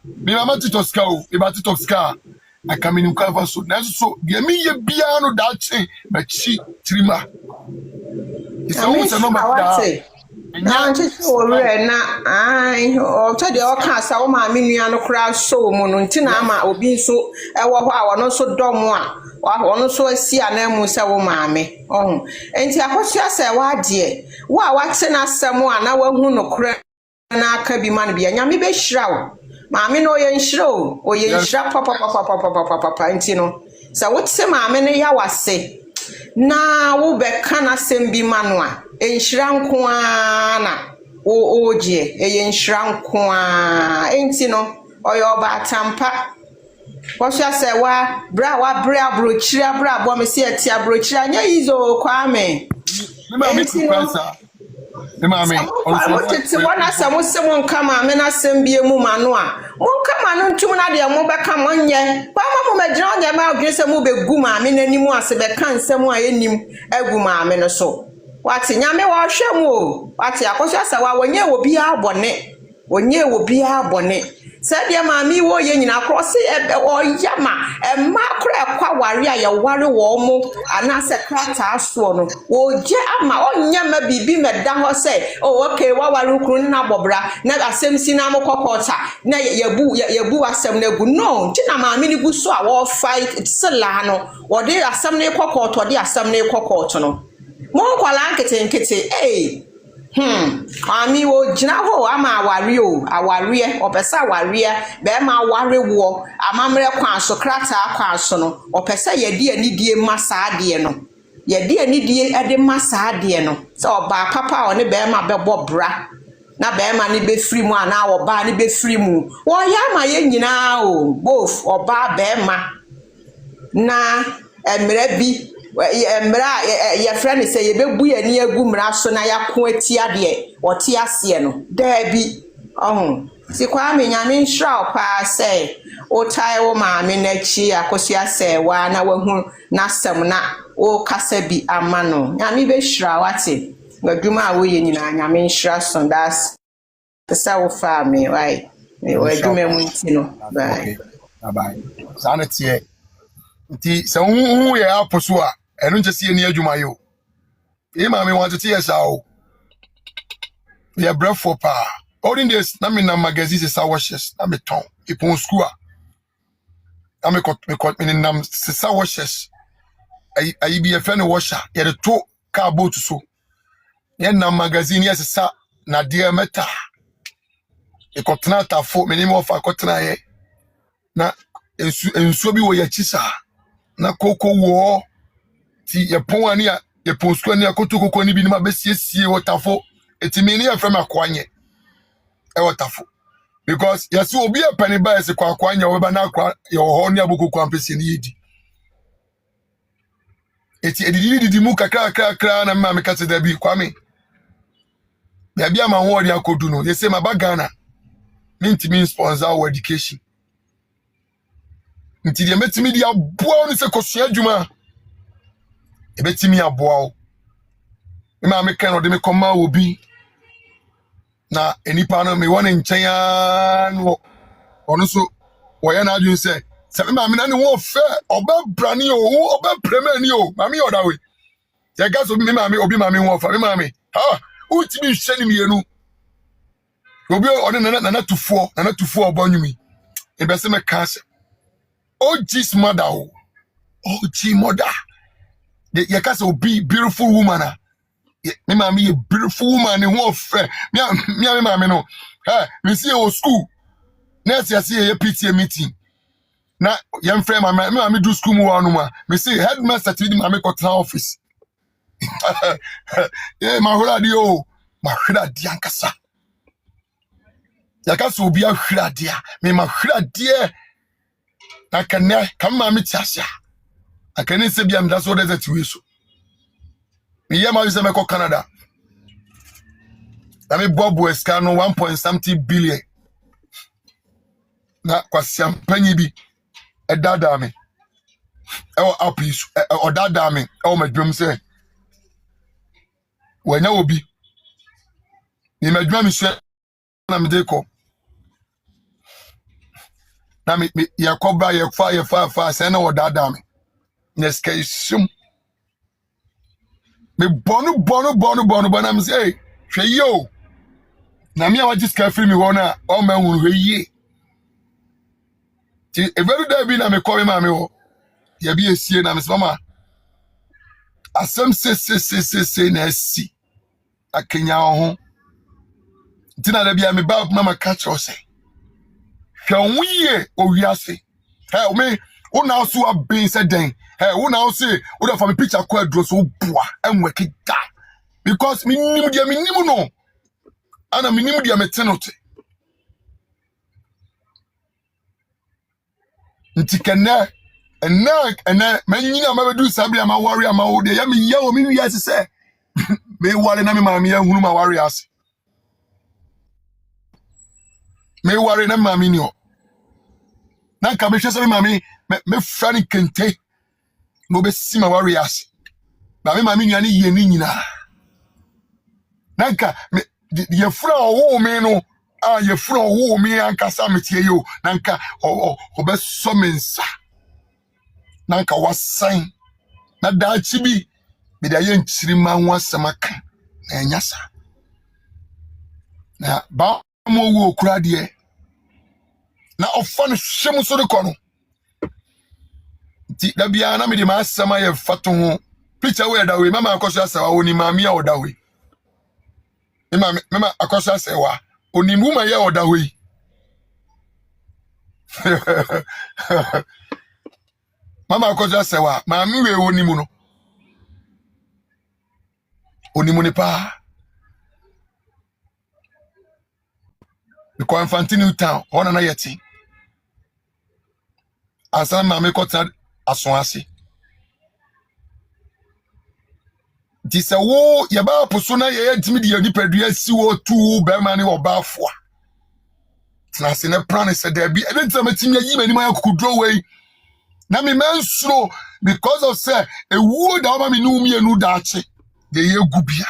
Me mama titos ka o, e ba titos ka. Aka me nka fa so. Na so de me ye bia no da che ba chi trima. Isa wo se no ma da.
Na nche o re na ai o to de o ka sa wo ma me nua no kra so mu no nti na ama obi nso e wo ho a wono so dom a wono so asi ana mu se wo ma me. Ohun. Enti akoso ase wa de. Wo a wa te na asem a na wa hu no kra na aka bi man bia nyame be hira wo maame no ye nhira o ye nhira papa nti no sa wote maame no ya wase na wo be kana sem bi manu a nhira nko a na o je ye nhira nko a nti no oyo ba tampa kwasha se wa bra brochira bra bo me se ati abrochira nya yizo kwame
Mami,
also wana samu semu nkama me na sembie mu manu a mo nkama no ntum na de mo beka mo nye pa ma mo medra onye ma odwese mu begu ma me nanimu ase beka nsemu a enim agu ma me no so wati nyame wa hwemu o wati akoso asa wa wonye obi abone wonye obi abone sadia maami wo ye nyina krosi o yama ma kra kwa ware a ye ware wo mo anase krata aso no wo je ama onya ma bibi meda ho se o okay wa ware kru na bobra na asem si na mokokota na yebu asem na gu no nti na maami ni gu so a wo fight sela no wo de asem na kokoto de asem na kokoto no mo kwala nkete ami wo jina ho ama aware opesa aware be ma aware wo amamre kwa so krata kwa so no opesa yede anidie masade no yede anidie ede masade no so oba papa one be ma bebo bra na be ma ni be free mu ana oba ni be free mu wo ya ma ye nyina o both oba be ma na emre bi mra ya friend say ye bebu ya ni agu mra so na ya ko atia de wote ase no da bi ohun si kwa me nyame nhra pa say o tai wo ma me na chi akoso ase wa na wahu na sem na o kasa bi amano nyame be hra wate waduma a wo ye nyina nyame nhra so das sa wo fa me wai me waduma mu ntino bye
bye sanete nti se hu ye aposo a enu nche sie ni adwuma yo e ma me want to yes awo ye brefo pa olden days na me na magazine se washes na me ton ipon school a na me kot me nam se washes ayi bi e fe no washer ye de to car boat so ye na magazine yes sa na de meta e kotna tafo me ni mo fa kotna ye na ensuo bi wo ye chisa na koko wo ti ye pon ani a ye pon school ani akoto koko ni bi ni ma be siesie wotafo etimi ni ye frem akwanye e wotafo because yes obi e pani ba ese kwa akwanye we ba na akwa ye ho ni abokoko ampese ni yedi eti edidi mu kakra na ma me ka se da bi kwame ya bia ma ho ori akodu no ye se ma ba Ghana minti sponsor our education nti de metimi dia boa ni se kosua adwuma e betimi aboa o ma me kan o de me koma obi na enipa no me won nchen ya no ono so wo ya na adwun se se me maame na ne wo fe oba brani o oba premani o maame oda we ya ga so me maame obi maame wo fa me maame ha uti bi hwe ni mienu obi one na tufo obanyumi e be se me cancer OG's mother o OG mother ya ka so be beautiful woman me maame a beautiful woman who fe me maame no ha me see o school next year see a PTA meeting na yam frame maame do school mu wanu ma me see headmaster to di maame ko tra office eh ma hura di o ma hura di ankasa ya ka so obi a hura di a me ma hura di na kanne kam maame tiasia akane se bia mda so desert we so me yam a se me ko Canada na me bob weska no 1.something billion na kwasiam panyi bi edada me ewo apis odada me ewo madwum se wanya obi ni madwuma mi so na me de ko na me yakoba yefa se na odada me neska isum me bonu na me say hwe yo na me a wagis ka free me ho na o ma hu hwe yi ti every day bi na me call me ma me ho ya bi esie na me say mama asem se na si akenya ho tina da bia me ba mama catch us hwe onwie owiase he me una so abin se den he una so wo da fa me picture kwa dro so bua enwe kida because me nim no ana me nim dia me tenote ntikene ena manyina ma bedu sabia ma warrior ma wo de ya me yawo me wi ase se me wale na me maame ya hunu ma warrior ase me ware na maame ni o na ka me hwese me maame me frani kente no be si ma warrior ase ba me maame nua ne ye ni nyina na ka ye fra owo me no a ye fra owo me ankasa metie yo na nka be so me nsa na nka wasan na daachi bi be da ye nchiri ma ho asemaka na enyasa na ba mo wo okura de na ofan hwem so de kono ti da bia na me de ma asema ye fato ho picture we da we mama akoso asawa oni maami a oda we mama akoso asawa oni muma ye oda we mama akoso asawa maami we oni mu no oni mu ne pa because Infantino town ona na yeti asan maami ko ta aso ase disa wo ye ba poso na ye ntimi de ni padua si wo tu be ma ne oba afoa na se ne plan se da bi e ntama timi yi mani ma akukudro we na me mansuro because of say ewu da ma me nu mi enu da ache de ye gubia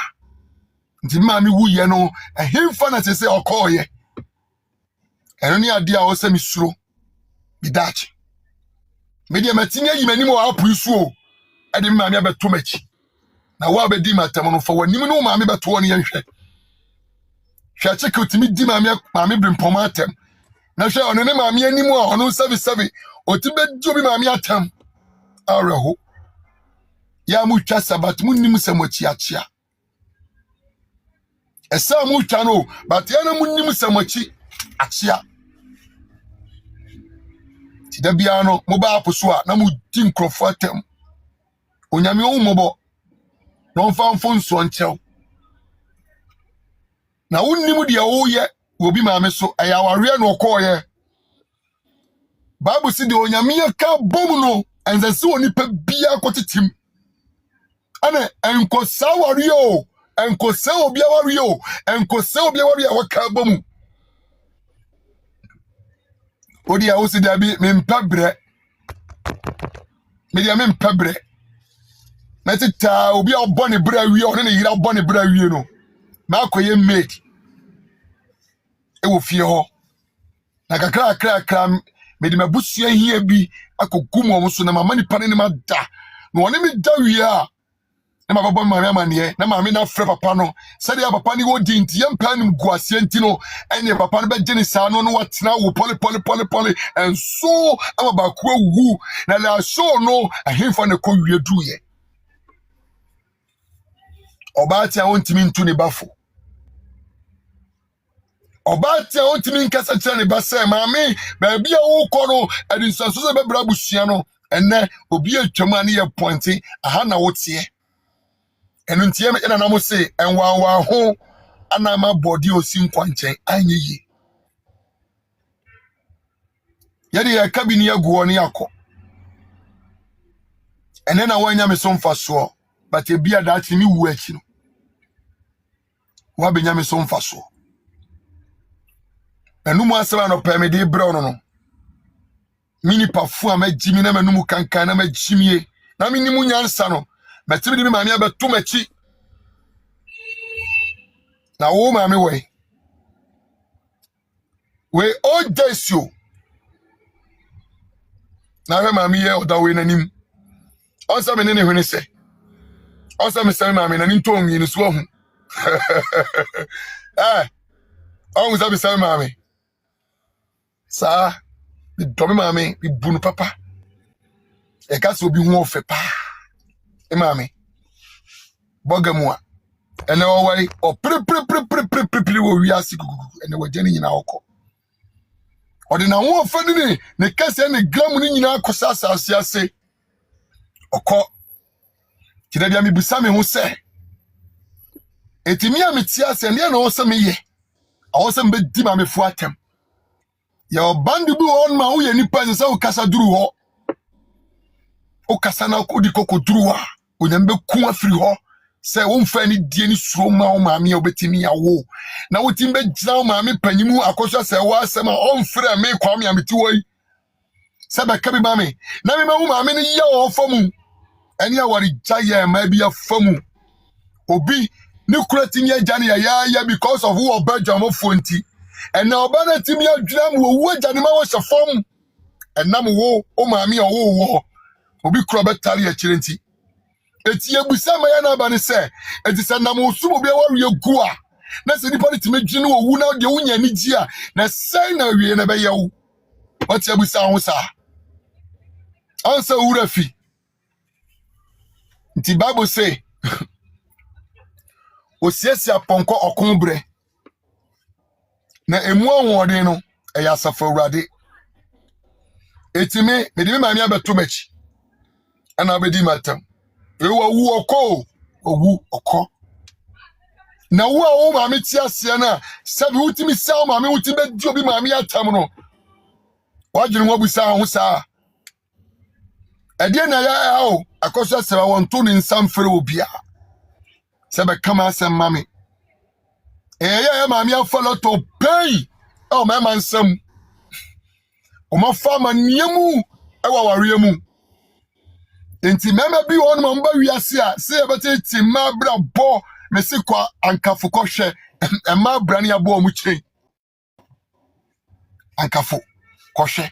nti ma me wu ye no ehemfa na se okoye eno ni ade a wo se mi suro bi da ache me de matimi yi mani ma apu isu o e de ma me abeto machi na wa be di matam no fa wani no ma me beto woni yenhwe hwa cheke otimi di ma me brimpom atam na hwe ono ne ma me animu a ono 77 otibe di obi ma me atam areho ya mu twa sabat mu nim samochi achia esa mu twa no but ya na mu nim samochi achia ti da bia no mo ba aposo a na mu di nkrofo atam onyame wo mobo no fanfon so nchew na wonnim de wo ye obi maame so ayaware no okoye Bible si de onyame ka bom no enze se onipa bia kotetim ana enkosa ware o enkosa obi aware o enkosa obi aware a waka bom odi a wo si da bi me mpabre me dia me mpabre metita obi a obọ ne bra wie one ne yira obọ ne bra wie no ma akoye maid e wo fie ho na kakra me di mabusua hia bi akogum wo so na mama ni pane ni ma da na woni me da wi a na mababo maame amane na maame na frɛ papa no sɛ dia papa ni wo di nti yempa nim guasie nti no ɛne papa no bɛgye ne saa no watena wo poli and so amaba ko awu na la show no ahemfa ne kɔ wie duye Obati a ontimi ntu ne bafo Obati a ontimi nkasa kyerɛ ne ba sɛ maame baabi a wo kɔ no ɛde nsanso sɛ bɛbra busua no ɛnɛ obi atwam a ne yɛ pointi aha na woteɛ ɛno ntie me na mo se ɛnwanwa ho ana ma body osi nkwankyɛn anye yi yɛde yɛ kabini aguo ne akɔ ɛnɛ na wanya me so mfasoɔ but ebia da atimi wu akyi no wa benya me so mfasoɔ ɛnu mu asɛm no pɛ me de brɛ no no mini pafu a magimi na manum kankan na magimie na mini mu nyansa no matimi de me maame abeto machi na wo maame we all days you na we maame ye oda we nanim onsa me ne hwene se onsa me se maame na ni ntongi ni so hu on sa me se maame sa bi domi maame bi bunu papa e ka so bi hu ofe pa e maame bogamu a ene wo wari o pre wo wi asi gugu ene wo jeni nyina okọ odi na ho ofe ni ne kase ne gram ni nyina akosa asase ase okọ kida dia mi bisa me ho se etimi a meti ase ne na wo se me ye awo se mbe di maame fu atem ya bandi bi on ma wo ye nipa se wo kasa duru ho o kasa na ko di koko duru wa onyambe ku afiri ho se wo mfa ni die ni suro ma wo maame a obetimi yawo na wo timbe gina wo maame panyimu akoso se wo asema on frɛ me kwa me ameti woi se be ka bi maame na me ma wo maame ni ya wo famu eni awari jaye ma bi afamu obi ni kuratimi agya ne ya because of who obedja mo fonti and now bana timi adwam wo agya ne ma wo hyefom enam wo o maame wo obi kura betali akire nti eti ebusa ma ya na ba ne se eti se nam osu obi awarie gu a na se nipa timi dwene wo wu na de wunya ni gi a na sai na wie na be yewu wati ebusa ho sa ansa wura fi nti Bible say osiesie aponko okonbre na emu onwode no eya asafa urade etimi me de maame abeto machi ana abedi matam ewa wu okọ na wu a wo maame ti ase na sabi wutimi sa maame wutimi di obi maame atam no wajiri wo busa ho sa ede na ya o akoso sera won to ni nsam fere obia sebe kama asem mame ya maame afolo to pay o ma nsam o ma fa ma niemu ewa ware mu enti mema bi won ma mba wiase a se ebete ti ma bra bo mesi kwa ankafo kohwe e ma bra ne abo mu kire ankafo kohwe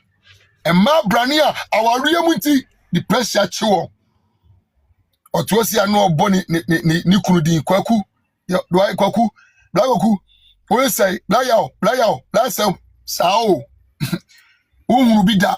e ma bra ne a aware mu ti di pressure chiwo otuosi anu obo ni kunu din kwaku do ai kwaku blagoku we say blayao la say sao uhuru bi da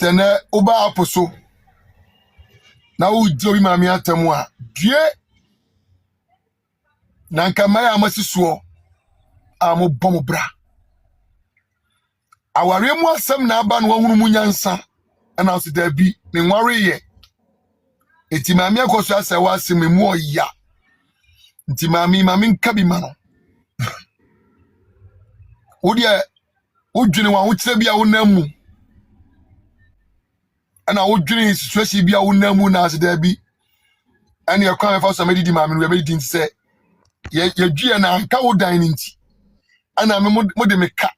tene uba aposo na udi obi maame atamu a due na nka maya amasisuo amo bom bra aware mu asem na aba no hunu mu nyansa na so da bi ne nware ye eti maame akoso asa wase memu oya nti maame nka bi ma no wo de wodwene wa wo kire bia wo namu ana wodwene situation bia wo namu na aseda bi ani yakwa me fa so medidi maame no medidi nti se ye dwie na anka wo dan nti ana me mo de me ka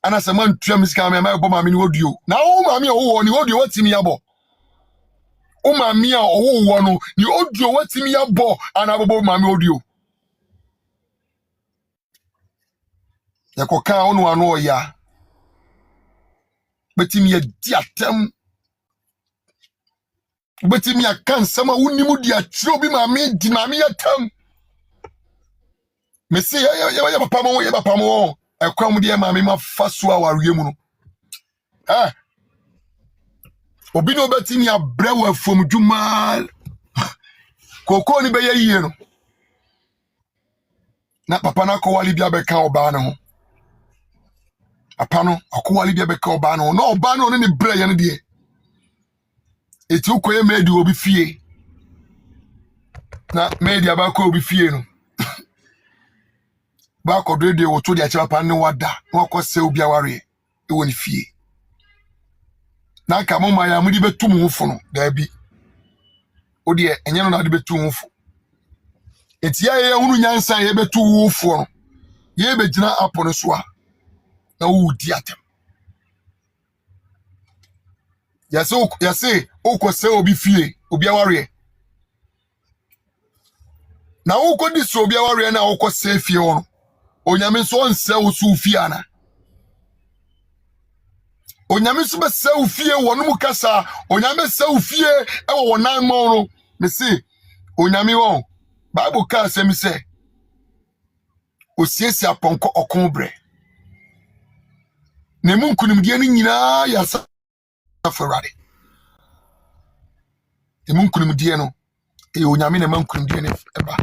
ana se man tua misika me ma bo maame ni woduo na wo maame wo ni woduo watimi yabo o maame a wo no ni oduo watimi yabo ana bobo maame woduo yakoka onu anu oya betimi ye di atem betimi akan sama unimu di atro bi maame di maame yatam me se ya papa mo ekwam de maame ma faso a warie mu no obi no betimi abre wa fom dwuma koko ni be yie no na papa na ko wali bia be ka oba ne ho papa no akowali bia be ka oba no na oba no ne bre ye no de eti ukoye medi obi fie na medi abako obi fie no ba ko de wo to de achi papa ne wada na akose obi aware e woni fie na ka mo ma ya mudi betu mu fu no da bi o de enye no na de betu mu fu eti ya ye hunu nyansa ye betu wo fu no ye be gina apo no so a na wo di atem yase okose obi fie obi aware na wo ko di so obi aware na wo ko se fie wo no onyame so onse wo so fie ana onyame so be se wo fie wo no mukasa onyame se wo fie e wo wonan mo no me se onyame wo bible ka se mi se osiesi aponko okon bre na mu nkunimdie ni nyina ya sa ferade mu nkunimdie no e onyame na ma nkunimdie ne eba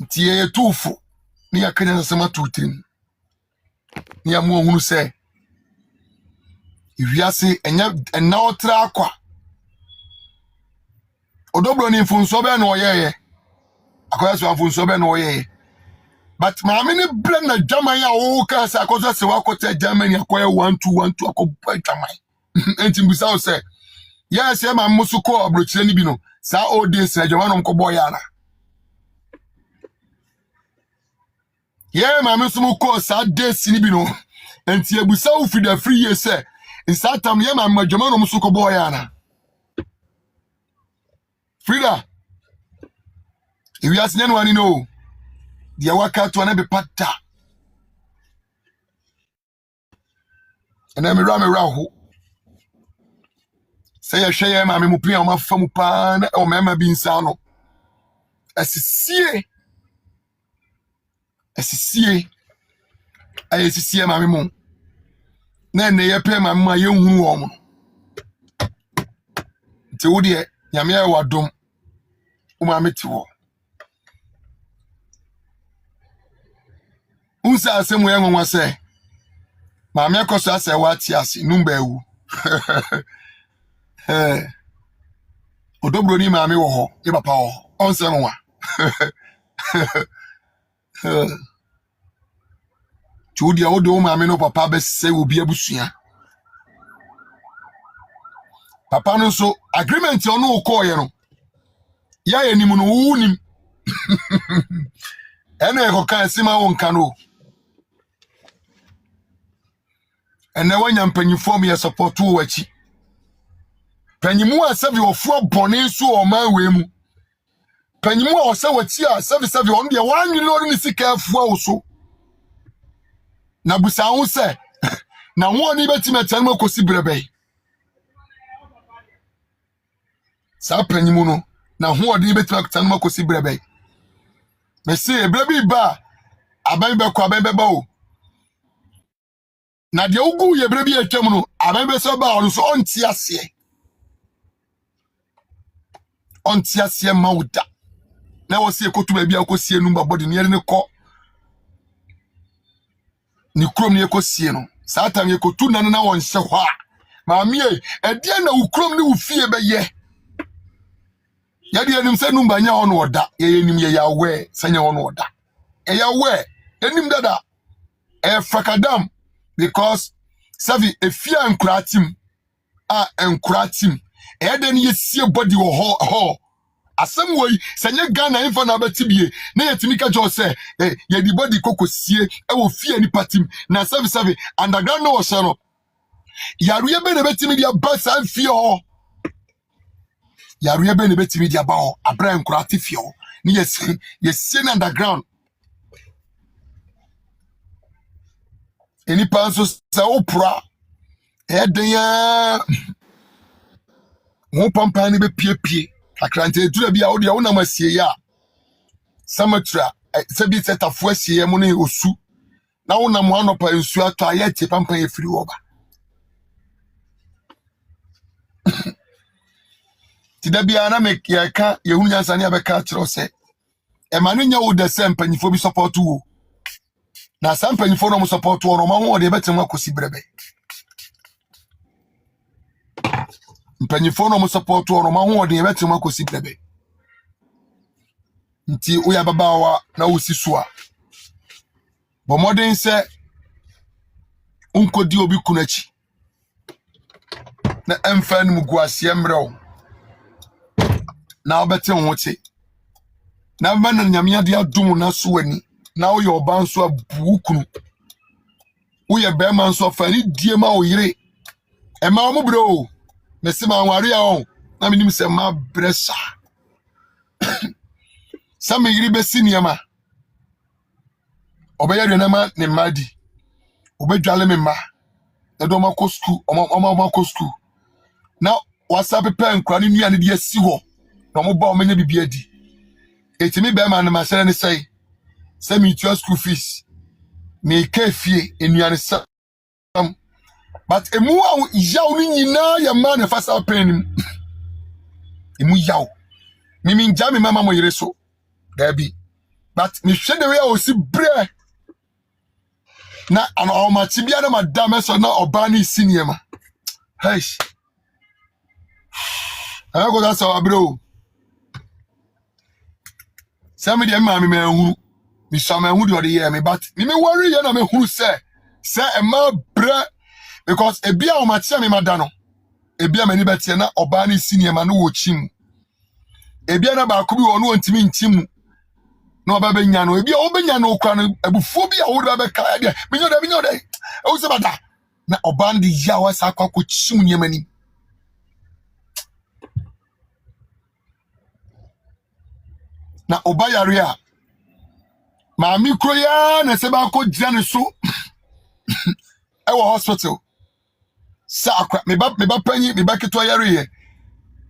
tie tufu ni yakanya sema tutim ni amu ohunu se iwiase enya otra akwa odobro ni mfunso be na oyeye akoya so mfunso be na oyeye but maame ni blend na German ya o ka se akoso se wakota Germany akoya 1212 akoba German enti mbisa o se ya se ma musuko abrochire ni bi no sa o de se German no mko boy ana ye maame sumu ko sa de sini bi no enti ebusa o fi da free ye se nsa tam ye maame German no musuko boy ana Frida if you ask anyone you know the waka to an be pata and then me raho say ya share maame mu pia o ma fa mu pa na o mema bi nsa no asisie ayesisie maame mu na ne ye pe maame ma ye hunu o mo nti wo de nyame ya wadom o maame ti wo unsa asemu ye nwa se maame akoso ase wa ti ase numba ewu odobro ni maame wo ho ye papa wo onse nwa Chudi o do maame no papa be se obi abusua papa no so agreement ono ko ye no ya enim no wunim ene ko kan sima won kan no ene wanya mpanyifo me support wo wachi panyimu asabi ofo bone so o ma we mu panyimu a osa wachi a sabi on de wanwile ori ni sika afua wo so na busa ho se na ho ni betima tan makosi brebe sa panyimu no na ho ni betima tan makosi brebe me se brebe ba aban be kwa aban be ba o na de ogu ye brebe atwam no aban be so ba on so onti ase mawuda na wo se ekotu ba bia akosie nu babodi ne yere ne ko ni krom ne ekosie no sa tam ekotu na won hye ho a maami e dia na ukrom ne ufie be ye ya dia nim se numba nya ono oda ye nim ye yawe sanya ono oda e yawe enim dada e frakadam because savi efia enkuratim a enkuratim e den ye sie body wo ho asem wey sanya Ghana info na betibie na yetimi ka jo se ye di body kokosie e wo fie ni patim na savi underground no wo no yaruye be na betimi dia basa fie ho yaruye be na betimi dia ba ho abra enkurati fie ho ni yes na underground eni panso se opra den ya wo pampa ni be pie akrante dura bia wo de wo na masie ya samatra se bi setafo asie mu ne osu na wo na mo anopa nsu ato ayete pampa ye firi wo ba tida bia na me ka ye hunu nyansa ne abeka kiro se e ma no nya wo de se mpanyifo bi support wo na sa mpanyifo no mo support wo no ma ho de betem akosi brebe mpanyifo no mo support wo no ma ho de betem akosi brebe nti oya babawa na wosi so a bo modern se unkodi obi kunachi na emfa no mugu ase mrew na obetem wote na man nyame ade adum na so ani na wo ye oba nso abuukunu wo ye bema nso afani die ma oyire e ma mo bro me se ma nware ya o na menim se ma bresa Some yiri be siniama obeya de na ma ne madi obedwale me ma e do ma ko school ma ko school na WhatsApp pe nkra ne nua ne de asi ho na mo ba o menya bibia di etimi be ma na ma sere ne sei se mi tua school fees me ka fie enua ne sam but emu a yaw ni nyina ya ma na fasa pen emu yaw mimi nja me mama mo yire so Debbie, but me shade we o si bre na ano ma tibia na madam so na obani senior hey I go that's our bro some de ma me huru me some huru de ye me but me worry ye na me huru say e ma bre because e bia o ma tia me madano e bia mani betie na obani senior ma no wo chim e bia na ba ko bi wo no ntimi ntimu no baba nya no ebi o benya no kwa no abufo bi a wo baba ka de minyo de o se bada na obandi ya wa sa kwa ko chim nyemani na obayare a ma mi kroya na se ba ko gira ne so e wo hospital sa akwa me ba panyi me ba keto yare ye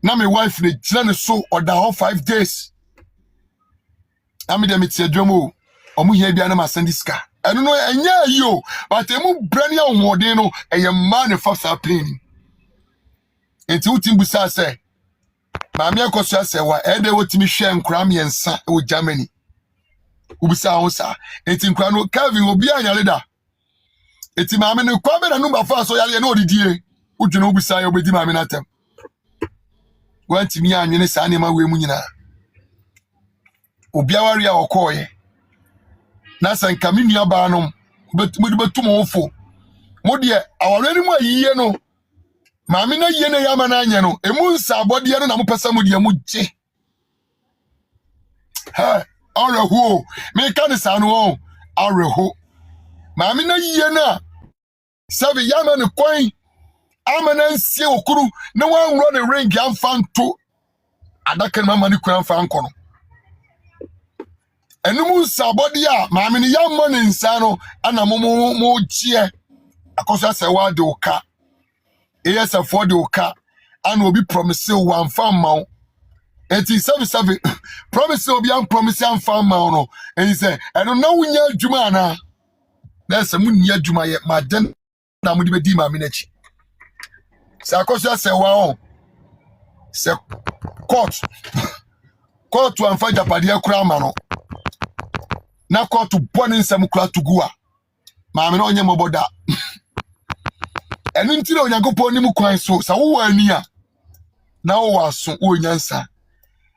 na me wife ne gira ne so oda ho 5 days Amide metie dwomo omu hia bia na ma sandiska eno no enya yo but emu brani ahwoden no eye ma ne fasa pain enti utimbu sa se ma me akoso ase wa ede wotimi hwe nkra miensa o Germany ubisa ho sa enti nkra no Calvin obi anyale da enti ma me ne kwa be na number fa so yale na odidie udwene ubisa ya obedi ma me na tem wanti mi anwene sa ne ma we mu nyina obiawari a okoye na sanka me nua ba no betum ofo mo de aware ni mu ayiye no maame na yiye na yama na anye no emu nsa abode no na mo pesa mo de mu gye ha areho me ka ne sa no areho maame na yiye na sabe yama ne kwan amana nsie okuru na wan ro ne ring amfa nto adaka ne mama ne kwan amfa nkono Enumu sabodi a maame ni yamma ne nsa no ana mo gie akoso se wa de oka ESF de oka ana obi promise one farm maw enti 77 promise obi am promise am farm maw no en say eno na wunya adwuma ana na se munni adwuma ye maden na mo de bedi maame na chi se akoso se wa on se court wan fa japade akura ma no na court boni nsem kura tugua maame no onye moboda enu ntira onyankopon ni mu kwan so sa wo ani a na wo aso wo nyansa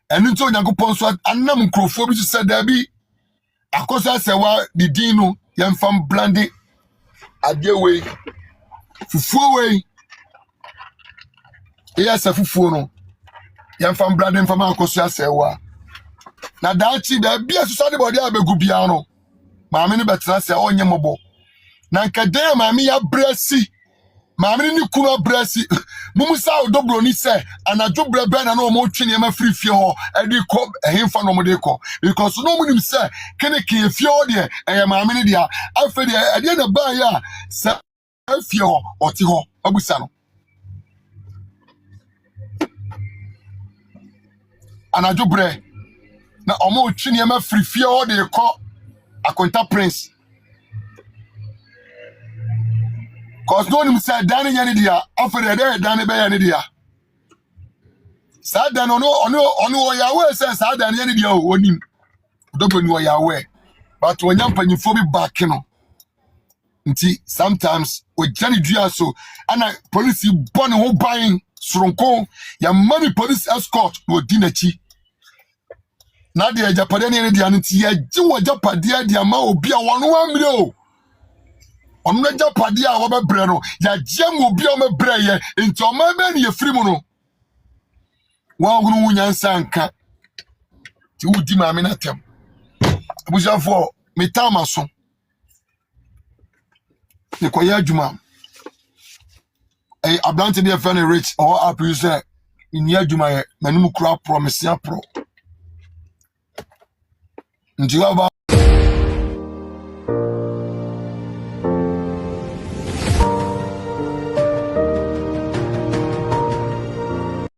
enu ntira onyankopon so anam nkrofo bi so da bi akosa se wa di din no yemfam blande ade we fufuo we sa fufuo no yemfam blande mfam akosa se wa na daachi da bi aso de body abegu bia no maame ne betra se onye mobo na nkade maame ya brasi maame ni kuma brasi mumusa odobro ni se anajo brebe na no mo twene ma free fie ho edi ko ehemfa no mo de ko because no munim se kene ke fie ho de maame ni dia afa de ade na ba ya se fie ho oti ho abusa no anajo bre na omo twene ma free fie ho de ko akonta prince cause no nim say dan nya ne dia afere dey dan be ya ne dia sa dan ono yawe say sa dan nya ne dia onim dogo ni yawe but wonya mpanyifo bi back no nti sometimes we jani dua so ana police born ho ban soronko ya mami police escort no dinachi na dia japade ne dia nti ya ji wo japade dia ma obi a wono wa mire o onu na japade a wo bebre no ya gem obi o mebre ye nti o ma be ne ye firi mu no wa hunu wunyansa nka ti wudi ma me na tem abujafo metama so ne koya adwuma ablante de fan rich or up you say in ya adwuma ye manum kura promise ya pro njiwa